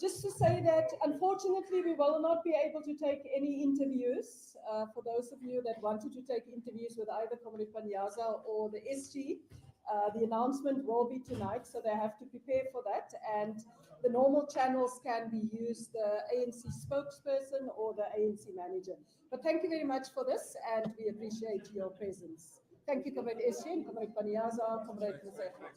just to say that unfortunately we will not be able to take any interviews. For those of you that wanted to take interviews with either Comrade Panyaza or the SG, the announcement will be tonight, so they have to prepare for that. And the normal channels can be used, the ANC spokesperson or the ANC manager. But thank you very much for this, and we appreciate your presence. Thank you, Comrade SG, and Comrade Panyaza, Comrade Moseko.